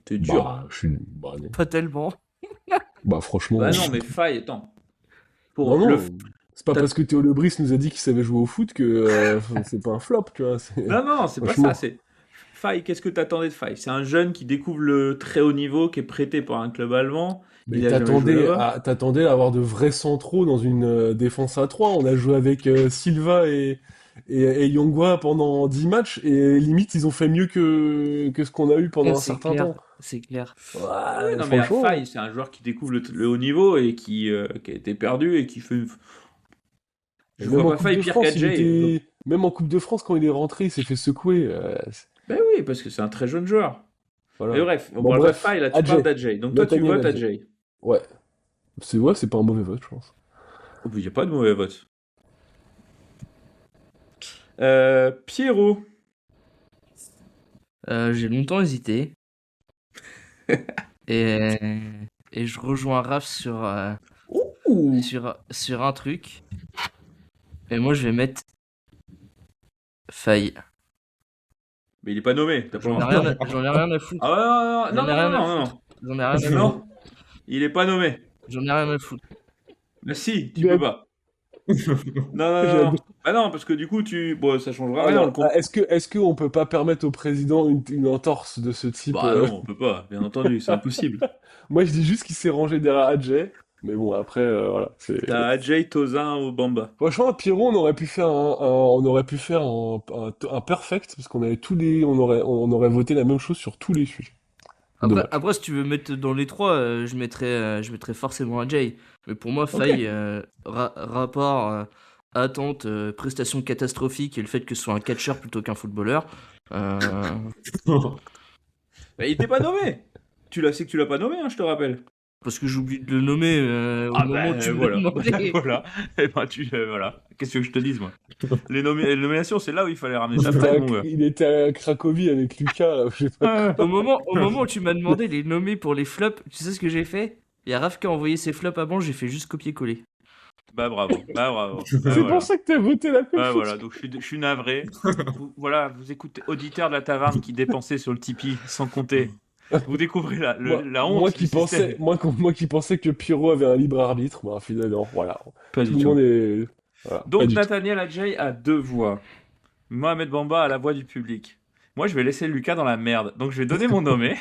T'es dur. Bah, je suis. Bah, non. pas tellement? Bah, franchement. Bah non, mais faille, attends. Non, non, le c'est pas t'as- parce que Théo Lebris nous a dit qu'il savait jouer au foot que c'est pas un flop, tu vois. Non, c'est pas Franchement. ça. C'est Faye. Qu'est-ce que t'attendais de Faye? C'est un jeune qui découvre le très haut niveau, qui est prêté par un club allemand. Mais Il a jamais joué là-bas. t'attendais à avoir de vrais centraux dans une défense à 3. On a joué avec Silva et Yongwa pendant 10 matchs et limite ils ont fait mieux que ce qu'on a eu pendant un certain clair, temps. c'est clair. Ouais, non, mais à franchement. Faye, c'est un joueur qui découvre le haut niveau et qui a été perdu et qui fait. Je Même en vois pas Coupe Faye de pire France, qu'Adjei. même en Coupe de France, quand il est rentré, il s'est fait secouer. Ben oui, parce que c'est un très jeune joueur. Voilà. Mais bref, on Bon, parle pas de bref, Faye, là, tu Adjei. parles d'Adjei. Donc toi, tu Nathaniel votes Adjei. Adjei. Ouais. C'est pas un mauvais vote, je pense. Oh, il n'y a pas de mauvais vote. Pierrot. J'ai longtemps hésité. et et je rejoins Raph sur un truc. Et moi, je vais mettre Faye. Mais il est pas nommé. T'as pas J'en ai rien à foutre. Ah ouais, non, J'en ai rien à non. foutre. J'en ai rien à foutre. Non, il est pas nommé. J'en ai rien à foutre. Mais si, tu Mais peux pas. Non. Ah non, parce que du coup, bon, ça changera rien. Alors, est-ce qu'on peut pas permettre au président une entorse de ce type Bah non, on peut pas, bien entendu, c'est impossible. Moi, je dis juste qu'il s'est rangé derrière Adjei. Mais bon, après, voilà. T'as Adjei, Tozin ou Bamba. Franchement, à Pierrot, on aurait pu faire un perfect, parce qu'on avait on aurait voté la même chose sur tous les sujets. Dommage. Après, si tu veux mettre dans les trois, je mettrais forcément Adjei. Mais pour moi, Faye, rapport, attente, prestation catastrophique et le fait que ce soit un catcheur plutôt qu'un footballeur. Mais il était pas nommé. C'est que tu l'as pas nommé, hein, je te rappelle. Parce que j'oublie de le nommer au moment où tu me l'as demandé. Voilà. Et ben voilà. Qu'est-ce que je te dise, moi? Les nominations, c'est là où il fallait ramener ta fête, mon gars. Il était à Cracovie avec Lucas, là, je sais pas. Au moment où tu m'as demandé les nommer pour les flops, tu sais ce que j'ai fait? Il y a Raph qui a envoyé ses flops avant, j'ai fait juste copier-coller. Bah bravo. C'est pour ça que t'as voté la même chose. Voilà, donc je suis navré. Vous écoutez, auditeurs de la taverne qui dépensaient sur le Tipeee sans compter. Vous découvrez la honte. Moi qui pensais que Pierrot avait un libre arbitre, bah finalement, voilà. Pas Tout du le tout. monde est... Voilà, Donc pas du Nathaniel Adjei a 2 voix. Mohamed Bamba a la voix du public. Moi, je vais laisser Lucas dans la merde. Donc je vais donner mon nommé.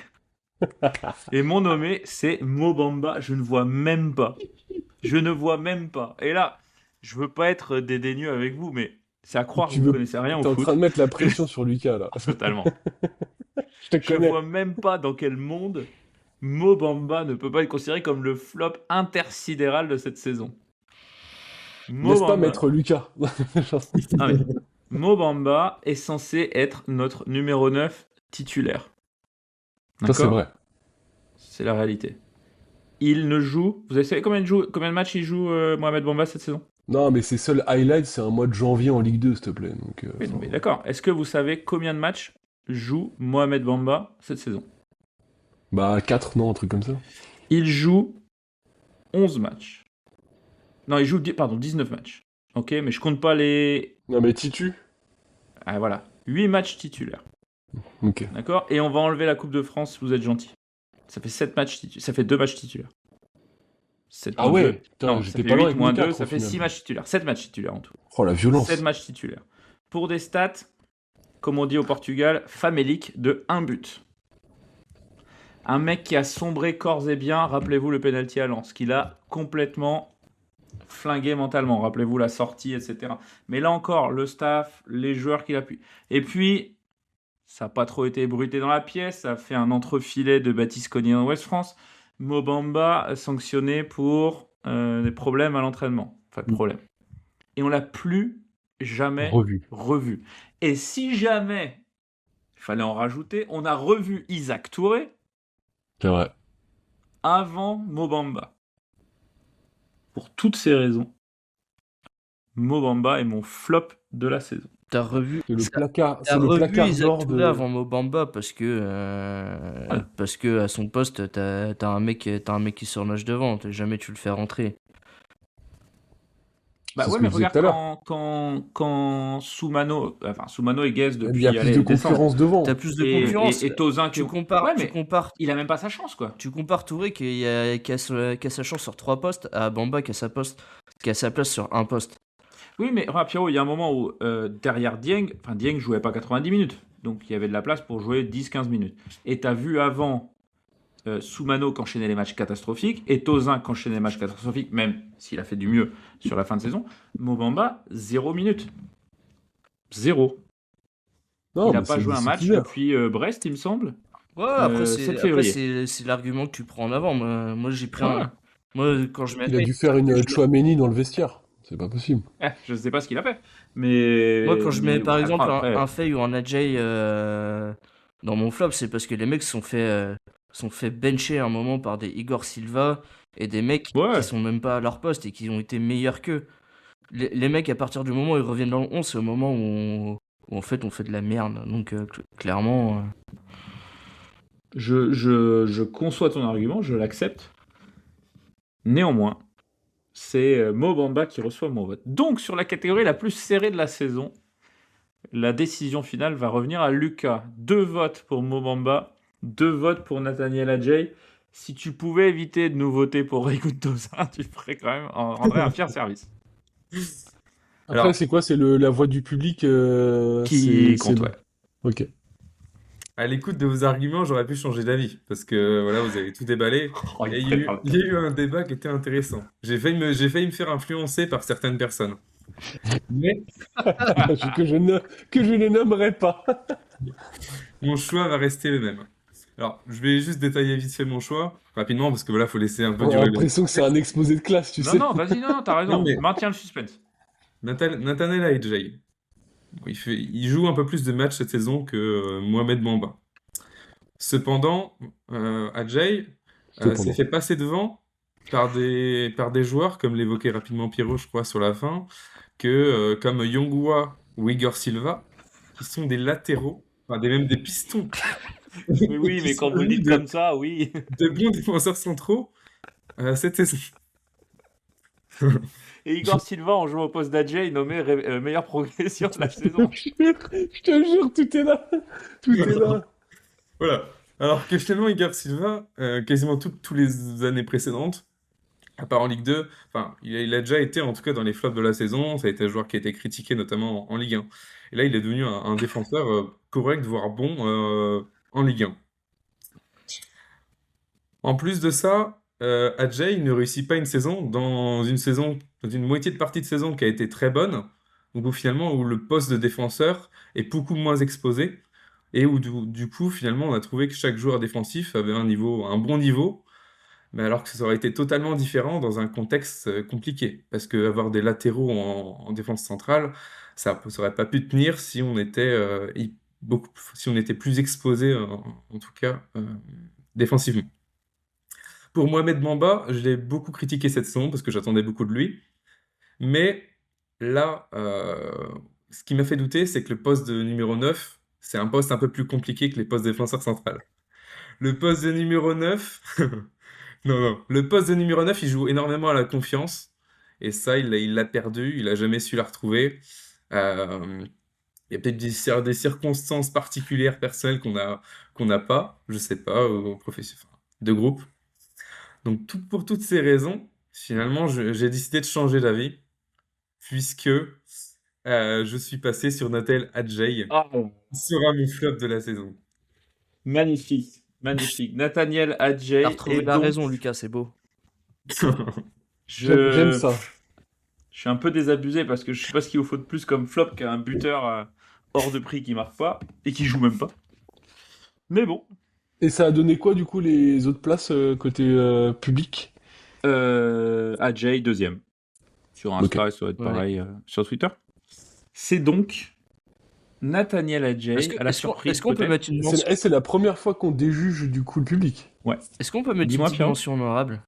Et mon nommé, c'est Mo Bamba. Je ne vois même pas. Et là, je veux pas être dédaigneux avec vous, mais c'est à croire que vous ne connaissez rien au T'es en foot. train de mettre la pression sur Lucas, là. Totalement. Je te connais. Je vois même pas dans quel monde Mo Bamba ne peut pas être considéré comme le flop intersidéral de cette saison. Laisse pas mettre Lucas. Ah oui. Mo Bamba est censé être notre numéro 9 titulaire. Ça, c'est vrai. C'est la réalité. Il ne joue... Vous savez combien de matchs il joue Mohamed Bamba cette saison? Non, mais ses seuls highlights, c'est un mois de janvier en Ligue 2, s'il te plaît. Donc, oui, mais d'accord. Est-ce que vous savez combien de matchs joue Mohamed Bamba cette saison? Bah 4, non, un truc comme ça. Il joue 11 matchs. Non, il joue 19 matchs. Ok, mais je compte pas les... Non, mais Titu. Ah voilà, 8 matchs titulaires. Ok. D'accord? Et on va enlever la Coupe de France, vous êtes gentil. Ça fait 7 matchs ça fait 2 matchs titulaires. 7 Ah ouais, putain, non, j'étais ça pas fait loin 8 avec moins mon 2, quatre, ça au fait final. 6 matchs titulaires. 7 matchs titulaires en tout. Oh, la violence. 7 matchs titulaires. Pour des stats, comme on dit au Portugal, famélique de 1 but. Un mec qui a sombré corps et biens, rappelez-vous le penalty à Lens, qu'il a complètement flingué mentalement, rappelez-vous la sortie, etc. Mais là encore, le staff, les joueurs qui l'appuient. Et puis, ça n'a pas trop été bruité dans la pièce, ça a fait un entrefilet de Baptiste Cognier en Ouest France. Mo Bamba sanctionné pour des problèmes à l'entraînement. Enfin, problème. Et on l'a plus jamais revu. Et si jamais il fallait en rajouter, on a revu Isaac Touré. C'est vrai. Avant Mo Bamba. Pour toutes ces raisons, Mo Bamba est mon flop de la saison. T'as revu C'est le placard Isaac d'or Touré de... avant Mo Bamba parce que à son poste t'as un mec qui surnage devant, jamais tu le fais rentrer. Bah ouais, mais regarde quand Soumano et Guez depuis... Il y a plus de concurrence devant. T'as plus de concurrence. Et Tozin tu compares, il a même pas sa chance, quoi. Tu compares Touré qui a sa chance sur 3 postes à Bamba qui a sa place sur un poste. Oui, mais Pierrot, il y a un moment où derrière Dieng jouait pas 90 minutes. Donc il y avait de la place pour jouer 10-15 minutes. Et t'as vu avant Soumano qu'enchaînait les matchs catastrophiques et Tozin qu'enchaînait les matchs catastrophiques, même s'il a fait du mieux sur la fin de saison. Mo Bamba, 0 minutes. 0. Non, il n'a pas joué un match depuis Brest, il me semble. Ouais, après, c'est l'argument que tu prends en avant. Moi j'ai pris Moi, quand je Il a dû faire une Chouameni dans le vestiaire. C'est pas possible. Je sais pas ce qu'il a fait. Mais moi, quand je mets par exemple un Faye ou un Adjei dans mon flop, c'est parce que les mecs sont fait bencher à un moment par des Igor Silva et des mecs qui sont même pas à leur poste et qui ont été meilleurs qu'eux. Les mecs, à partir du moment où ils reviennent dans le 11, c'est au moment où en fait on fait de la merde. Donc clairement... Je conçois ton argument, je l'accepte. Néanmoins, c'est Mo Bamba qui reçoit mon vote. Donc, sur la catégorie la plus serrée de la saison, la décision finale va revenir à Lucas. 2 votes pour Mo Bamba, 2 votes pour Nathaniel Adjei. Si tu pouvais éviter de nous voter pour Rigout Dozin, tu ferais quand même, rendrais un fier service. Après, Alors, c'est quoi? C'est la voix du public Qui c'est compte, bon. ouais. Ok. à l'écoute de vos arguments, j'aurais pu changer d'avis parce que voilà, vous avez tout déballé. Oh, Et il il y a eu, prépare. il y a eu un débat qui était intéressant. J'ai failli me faire influencer par certaines personnes. Mais que je ne nommerai pas. mon choix va rester le même. Alors, je vais juste détailler vite fait mon choix, rapidement, parce que voilà, faut laisser un peu J'ai durer l'impression que c'est un exposé de classe, tu Non, sais. non, vas-y, non, t'as raison. Non, mais Maintiens le suspense. Nathaniel Adjei, il joue un peu plus de matchs cette saison que Mohamed Bamba. Cependant, Adjei s'est fait passer devant par des joueurs, comme l'évoquait rapidement Pierrot, je crois, sur la fin, comme Yongua ou Igor Silva, qui sont des latéraux, enfin même des pistons, Mais oui, qui mais sont quand vous le venus dites comme ça, oui. de bons défenseurs centraux cette saison. Et Igor Silva, en jouant au poste d'Adjei, nommé meilleure progression de la saison. Je te jure, tout est là. Tout est là. Voilà. Alors que finalement, Igor Silva, quasiment toutes les années précédentes, à part en Ligue 2, enfin, il a déjà été, en tout cas, dans les flops de la saison. Ça a été un joueur qui a été critiqué, notamment en Ligue 1. Et là, il est devenu un défenseur correct, voire bon en Ligue 1. En plus de ça, Adjei ne réussit pas une saison, dans une moitié de partie de saison qui a été très bonne, donc où le poste de défenseur est beaucoup moins exposé, et où du coup, finalement, on a trouvé que chaque joueur défensif avait un bon niveau, mais alors que ça aurait été totalement différent dans un contexte compliqué, parce que avoir des latéraux en défense centrale, ça aurait pas pu tenir si on était si on était plus exposé, en tout cas, défensivement. Pour Mohamed Bamba, je l'ai beaucoup critiqué cette saison parce que j'attendais beaucoup de lui. Mais là, ce qui m'a fait douter, c'est que le poste de numéro 9, c'est un poste un peu plus compliqué que les postes de défenseur central. Le poste de numéro 9, non, non, le poste de numéro 9, il joue énormément à la confiance. Et ça, il l'a perdu, il n'a jamais su la retrouver. Euh, il y a peut-être des circonstances particulières, personnelles qu'on n'a pas, je sais pas, de groupe. Donc pour toutes ces raisons, finalement, j'ai décidé de changer d'avis, puisque je suis passé sur Nathaniel Adjei, Oh, qui sera mon flop de la saison. magnifique, magnifique. Nathaniel Adjei T'as retrouvé et la donc, raison, Lucas, c'est beau. J'aime ça. Je suis un peu désabusé parce que je sais pas ce qu'il vous faut de plus comme flop qu'un buteur hors de prix qui marque pas et qui joue même pas. Mais bon, Et ça a donné quoi, du coup, les autres places côté public? Adjei deuxième. Sur Insta, ça doit être Ouais. pareil sur Twitter. C'est donc Nathaniel Adjei, Est-ce que- à la est-ce qu'on- surprise est-ce qu'on peut peut-être. mettre une mention C'est la première fois qu'on déjuge, du coup, le public. Ouais. Est-ce qu'on peut mettre une Dis-moi, petite Pierrot. mention honorable?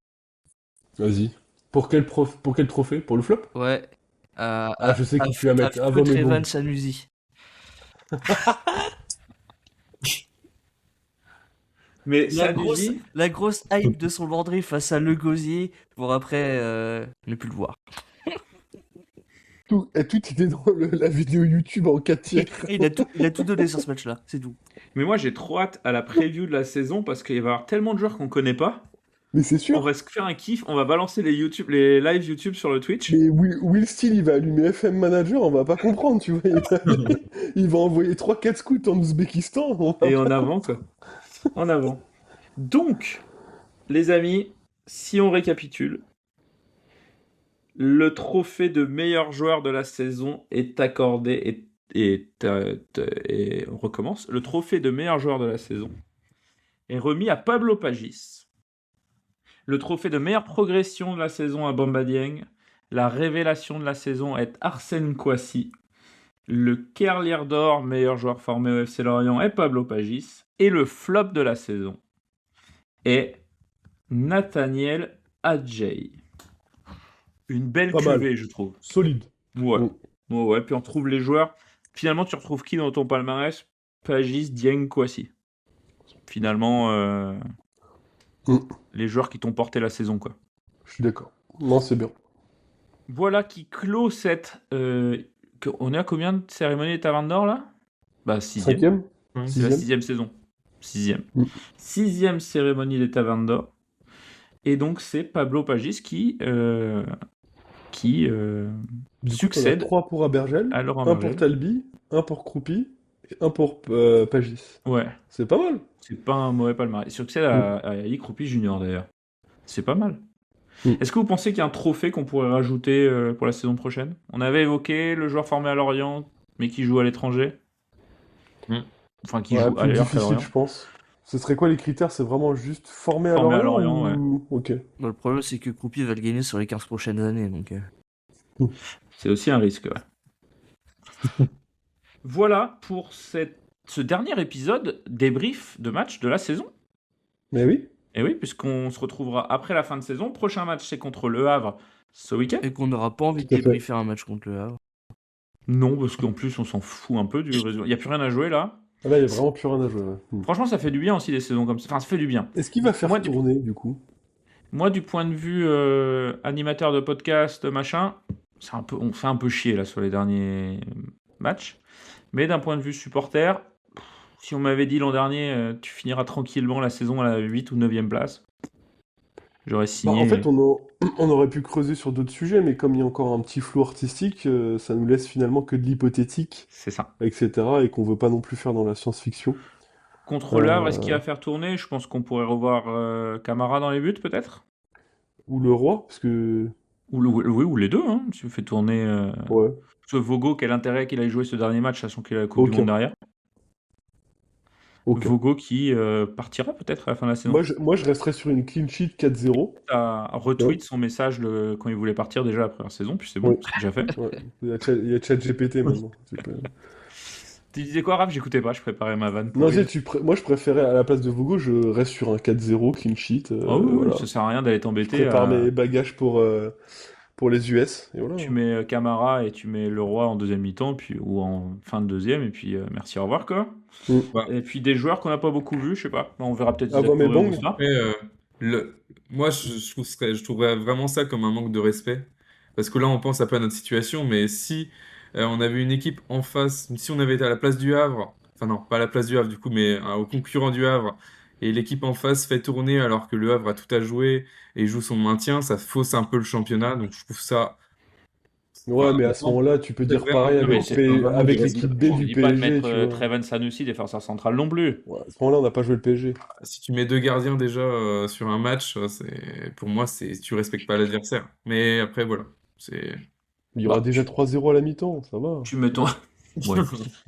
Vas-y. Pour quel trophée? Pour le flop? Ouais. Ah, je sais qui tu vas mettre. Ah, bon, mais bon. Evan Sanusi. Mais La grosse hype de son banderie face à Le Gosier pour après ne plus le voir. Tout était dans la vidéo YouTube en 4 tiers. Et il a tout donné sur ce match-là, c'est tout. Mais moi j'ai trop hâte à la preview de la saison parce qu'il va y avoir tellement de joueurs qu'on connaît pas. Mais c'est On sûr. va se faire un kiff, on va balancer les live YouTube sur le Twitch. Mais Will Steele, il va allumer FM Manager, on va pas comprendre, tu vois. Il va envoyer 3-4 scouts en Ouzbékistan. Et en avant, quoi. En avant. Donc, les amis, si on récapitule, le trophée de meilleur joueur de la saison est accordé et on recommence. Le trophée de meilleur joueur de la saison est remis à Pablo Pagis. Le trophée de meilleure progression de la saison à Bamba Dieng. La révélation de la saison est Arsène Kouassi. Le Kerlier d'or, meilleur joueur formé au FC Lorient, est Pablo Pagis. Et le flop de la saison est Nathaniel Adjei. Une belle Pas mal. cuvée, je trouve. Solide. Ouais. Mm. Ouais, puis on trouve les joueurs. Finalement, tu retrouves qui dans ton palmarès? Pagis, Dieng, Kouassi. Finalement, les joueurs qui t'ont porté la saison, quoi. Je suis d'accord. Non, c'est bien. Voilà qui clôt cette. On est à combien de cérémonies des tavernes d'or là? Bah, 6e. 5e? C'est la 6e? 6e saison. 6e. Mm. 6e cérémonie des tavernes d'or. Et donc, c'est Pablo Pagis qui Du coup, t'en as succède 3 pour Abergel, à Laurent 1 pour Abergel. Talbi, 1 pour Croupi, et 1 pour Pagis. Ouais, C'est pas mal. c'est pas un mauvais palmarès. Il succède à Yannick Croupi Junior d'ailleurs. C'est pas mal. Mm. Est-ce que vous pensez qu'il y a un trophée qu'on pourrait rajouter pour la saison prochaine? On avait évoqué le joueur formé à Lorient, mais qui joue à l'étranger. Mm. Enfin, qui Ouais, joue plus ailleurs qu'à difficile, Lorient. je pense. Ce serait quoi les critères? C'est vraiment juste formé à Formé à Lorient Lorient, ou... Ok. Bah, le problème, c'est que Croupi va le gagner sur les 15 prochaines années. Donc, C'est aussi un risque, ouais. Voilà pour ce dernier épisode débrief de match de la saison. Mais oui. Et oui, puisqu'on se retrouvera après la fin de saison. Prochain match, c'est contre Le Havre ce week-end. Et qu'on n'aura pas envie de Tout à fait. débriefer un match contre le Havre. Non, parce qu'en plus, on s'en fout un peu du résultat. Il n'y a plus rien à jouer là. Ah là, il y a vraiment plus rien à jouer. Ouais. Franchement, ça fait du bien aussi des saisons comme ça. Enfin, ça fait du bien. Est-ce qu'il va faire Moi, tourner, du coup? Moi, du point de vue animateur de podcast, machin, on fait un peu chier là sur les derniers matchs. Mais d'un point de vue supporter, si on m'avait dit l'an dernier, tu finiras tranquillement la saison à la 8 ou 9e place, j'aurais Bah, signé. en fait, on aurait pu creuser sur d'autres sujets, mais comme il y a encore un petit flou artistique, ça nous laisse finalement que de l'hypothétique, C'est ça. etc., et qu'on veut pas non plus faire dans la science-fiction. Contre Le Havre, est-ce qu'il va faire tourner? Je pense qu'on pourrait revoir Camara dans les buts, peut-être. Ou le roi, parce que... Oui, ou les deux, hein. Tu fais tourner. Ouais. Parce que Vogo, quel intérêt qu'il aille jouer ce dernier match, sachant qu'il a la Coupe du Aucun. Monde derrière. Ok. Vogo qui partira peut-être à la fin de la saison. Moi, je resterais sur une clean sheet 4-0. A retweet Ouais. son message quand il voulait partir déjà après la saison, puis c'est bon, Oui. c'est déjà fait. Ouais. Il y a ChatGPT maintenant. Tu peux- Tu disais quoi, Raph? J'écoutais pas, je préparais ma vanne Non, pourrie. moi, je préférais, à la place de Vogo, je reste sur un 4-0 clean sheet. Ah oui, Voilà. ça sert à rien d'aller Je t'embêter. prépare mes bagages pour les US. Et voilà. Tu mets Camara et tu mets Leroy en deuxième mi-temps, ou en fin de deuxième, et puis merci, au revoir, quoi. Mm. Et puis des joueurs qu'on n'a pas beaucoup vus, je sais pas. On verra peut-être Ah Isaac bah, mais Touré ou bon. Moussa. Après, moi, je trouverais vraiment ça comme un manque de respect. Parce que là, on pense un peu à notre situation, mais si on avait une équipe en face, si on avait été à la place du Havre, enfin non, pas à la place du Havre du coup, mais au concurrent du Havre, et l'équipe en face fait tourner alors que le Havre a tout à jouer et joue son maintien, ça fausse un peu le championnat. Donc je trouve ça. Ouais, mais à ce moment-là, tu peux dire pareil Non, mais avec l'équipe B on du dit pas de PSG, mettre tu vois. Treven Sanusi défenseur central non plus. Ouais, à ce moment-là, on n'a pas joué le PSG. Si tu mets deux gardiens déjà sur un match, pour moi, tu respectes pas l'adversaire. Mais après, voilà. Il y aura Bah, déjà 3-0 à la mi-temps, ça va. Tu mets ton... Ouais.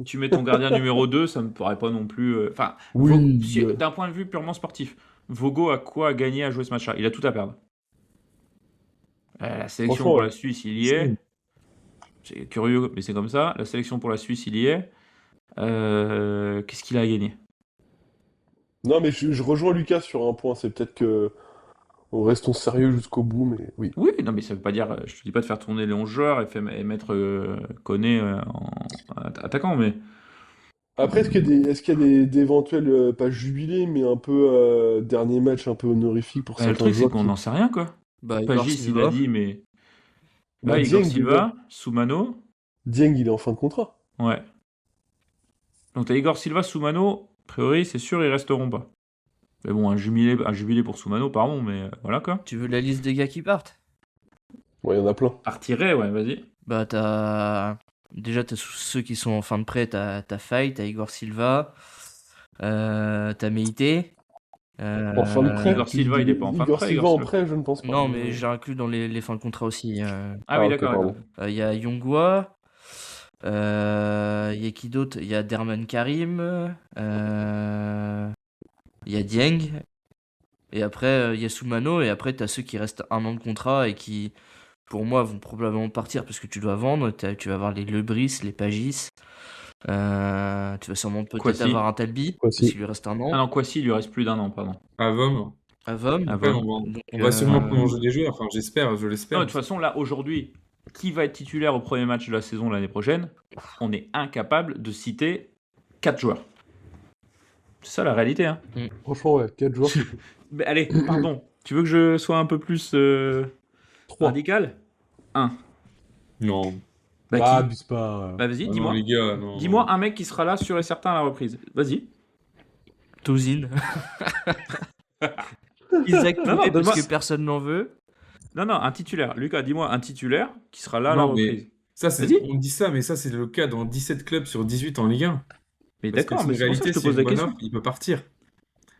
Tu mets ton gardien numéro 2, ça me paraît pas non plus... Enfin, Oui, d'un point de vue purement sportif, Vogo a quoi à gagner à jouer ce match-là? Il a tout à perdre. La sélection Franchement, pour ouais. la Suisse, il y est. C'est curieux, mais c'est comme ça. La sélection pour la Suisse, il y est. Qu'est-ce qu'il a à gagner? Non, mais je rejoins Lucas sur un point, c'est peut-être que restons sérieux jusqu'au bout, mais oui. Oui, non, mais ça veut pas dire... Je te dis pas de faire tourner les 11 joueurs et mettre Koné en attaquant, mais... Après, est-ce qu'il y a d'éventuels, pas jubilés, mais un peu dernier match un peu honorifique pour Le certains truc, c'est joueurs qu'on n'en sait rien, quoi. Bah, Igor Pagis, il Silva. a dit, mais... Bah, Igor Dieng, Silva, Soumano... Dieng, il est en fin de contrat. Ouais. Donc t'as Igor Silva, Soumano, a priori, c'est sûr, ils resteront pas. Mais bon, un jubilé pour Soumano, pardon, mais voilà, quoi. Tu veux la liste des gars qui partent? Ouais, il y en a plein. Partirait, ouais, vas-y. Bah, déjà, t'as ceux qui sont en fin de prêt, t'as Faye, t'as Igor Silva, t'as Meïté. En fin de prêt. Igor Silva, il est pas en fin de Igor prêt, Silva Igor en Silva. prêt, je ne pense pas. Non, mais j'ai inclus dans les fins de contrat aussi. Ah oui, ok, d'accord, pardon. Il y a Yongwa, il y a qui d'autre? Il y a Derman Karim, il y a Dieng, et après il y a Soumano, et après t'as ceux qui restent un an de contrat et qui, pour moi, vont probablement partir parce que tu dois vendre. Tu vas avoir les Lebris, les Pagis, tu vas sûrement peut-être Kwasi. avoir un Talbi, Kwasi. parce qu'il lui reste un an. Ah non, Kwasi, il lui reste plus d'un an, pardon. Avom. Avom. Après, Avom. on va sûrement prolonger des joueurs. Enfin, j'espère, je l'espère. Non, de toute façon, là, aujourd'hui, qui va être titulaire au premier match de la saison l'année prochaine? On est incapable de citer 4 joueurs. C'est ça la réalité, hein. Franchement, ouais, 4 joueurs, c'est tout. Mais allez, pardon. Tu veux que je sois un peu plus 3. radical? 1. Non. Bah, Ah, qui? abuse pas. Bah, vas-y, Ah non, dis-moi. les gars, non. Dis-moi un mec qui sera là sûr et certain à la reprise. Vas-y. Tozin. Isaac Non, non, Touré, donne-moi- parce que personne n'en veut. Non, un titulaire. Lucas, dis-moi un titulaire qui sera là à la Non, mais reprise. ça, c'est... Vas-y. on dit ça, mais ça, c'est le cas dans 17 clubs sur 18 en Ligue 1. Mais Parce que d'accord, c'est mais une c'est pour ça que réalité, je te s'il y a pose la une bonne question. offre, il peut partir.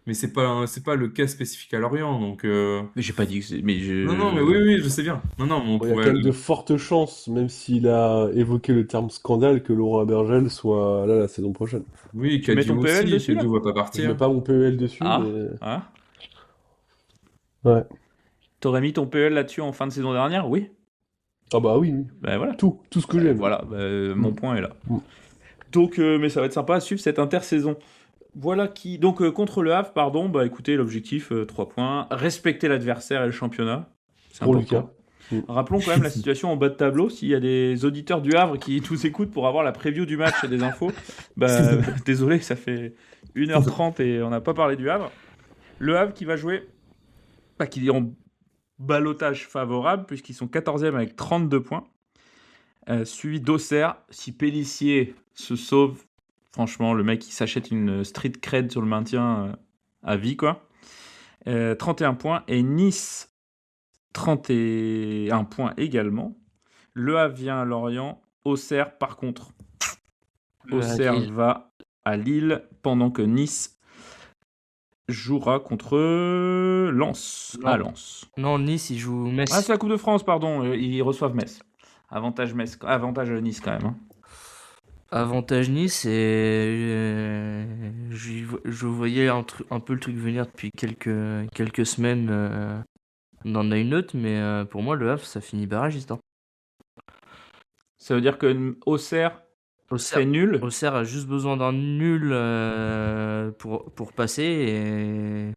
Mais c'est pas le cas spécifique à Lorient, donc... Mais j'ai pas dit que c'est. Mais je. Non, mais oui, je sais bien. Non, mais on Bon, il y a pourrait... quand même de fortes chances, même s'il a évoqué le terme scandale, que Laurent Abergel soit là la saison prochaine. Oui, Tu mets ton Kadiou PL aussi, dessus, là Kadiou va pas Je partir. mets pas mon PEL dessus, Ah. mais... Ah. Ouais. T'aurais mis ton PL là-dessus en fin de saison dernière? Oui. Ah bah oui, oui. Bah voilà. Tout ce que j'aime. Voilà, mon point est là. Mm. Donc, mais ça va être sympa à suivre cette intersaison. Voilà qui. Donc, contre le Havre, pardon, bah écoutez, l'objectif, 3 points. Respecter l'adversaire et le championnat. C'est Pour important. Lucas. Rappelons quand même la situation en bas de tableau. S'il y a des auditeurs du Havre qui tous écoutent pour avoir la preview du match et des infos, bah désolé, ça fait 1h30 et on n'a pas parlé du Havre. Le Havre qui va jouer, qui est en ballottage favorable puisqu'ils sont 14e avec 32 points. Suivi d'Auxerre. Si Pélissier se sauve, franchement, le mec il s'achète une street cred sur le maintien à vie, quoi. 31 points. Et Nice, 31 points également. Le Havre vient à Lorient. Auxerre, par contre, Auxerre Lille. va à Lille pendant que Nice jouera contre Lens. Non. À Lens. Non, Nice, il joue Metz. Ah, c'est la Coupe de France, pardon. Ils reçoivent Metz. Avantage Nice quand même. Hein. Avantage Nice, et je voyais un peu le truc venir depuis quelques semaines. On en a une autre, mais pour moi, le Havre, ça finit barragiste. Hein. Ça veut dire que Auxerre c'est nul. Auxerre a juste besoin d'un nul pour passer, et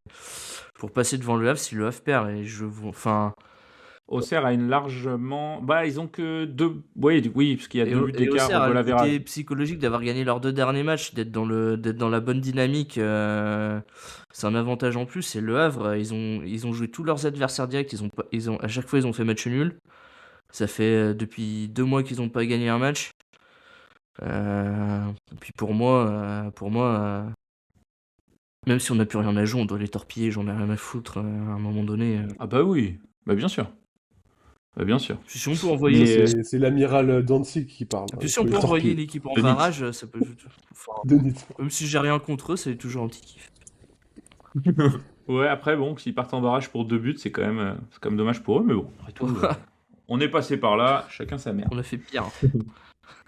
pour passer devant le Havre si le Havre perd. Et Auxerre a une largement. Bah, ils ont que 2. Oui, parce qu'il y a 2 buts d'écart Auxerre a de le l'avérage. côté psychologique d'avoir gagné leurs 2 derniers matchs, d'être dans la bonne dynamique. C'est un avantage en plus. Et le Havre, ils ont joué tous leurs adversaires directs. À chaque fois, ils ont fait match nul. Ça fait depuis 2 mois qu'ils n'ont pas gagné un match. Et puis pour moi, même si on n'a plus rien à jouer, on doit les torpiller. J'en ai rien à foutre à un moment donné. Ah bah oui, bah bien sûr. Bah bien sûr. Si on peut envoyer, C'est l'amiral Danzig qui parle. si on peut envoyer l'équipe en barrage, ça peut. Même si j'ai rien contre eux, c'est toujours un petit kiff. Ouais, après bon, s'ils partent en barrage pour 2 buts, c'est quand même dommage pour eux, mais bon, après tout, on est passé par là, chacun sa merde. On a fait pire.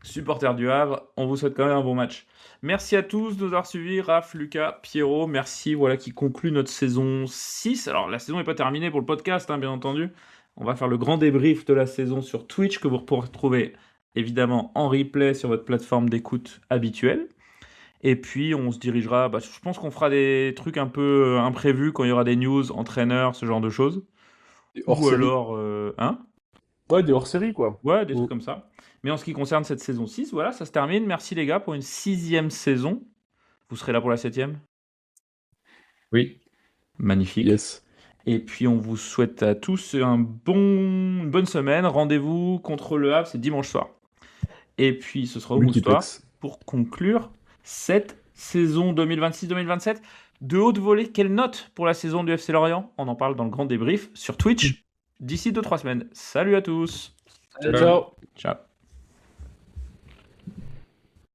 Supporters du Havre, on vous souhaite quand même un bon match. Merci à tous de nous avoir suivis, Raph, Lucas, Pierrot, merci, voilà qui conclut notre saison 6. Alors la saison n'est pas terminée pour le podcast, hein, bien entendu. On va faire le grand débrief de la saison sur Twitch, que vous pourrez retrouver évidemment en replay sur votre plateforme d'écoute habituelle. Et puis on se dirigera, je pense qu'on fera des trucs un peu imprévus quand il y aura des news, entraîneurs, ce genre de choses. Ou alors... Ouais, des hors-série, quoi. Ouais, des trucs comme ça. Mais en ce qui concerne cette saison 6, voilà, ça se termine. Merci les gars pour une 6e saison. Vous serez là pour la 7e? Oui. Magnifique. Yes. Et puis on vous souhaite à tous une bonne semaine. Rendez-vous contre le Havre, c'est dimanche soir. Et puis ce sera au Moustoir pour conclure cette saison 2026-2027. De haute volée, quelle note pour la saison du FC Lorient? On en parle dans le grand débrief sur Twitch d'ici 2-3 semaines. Salut à tous. Ciao. Ciao.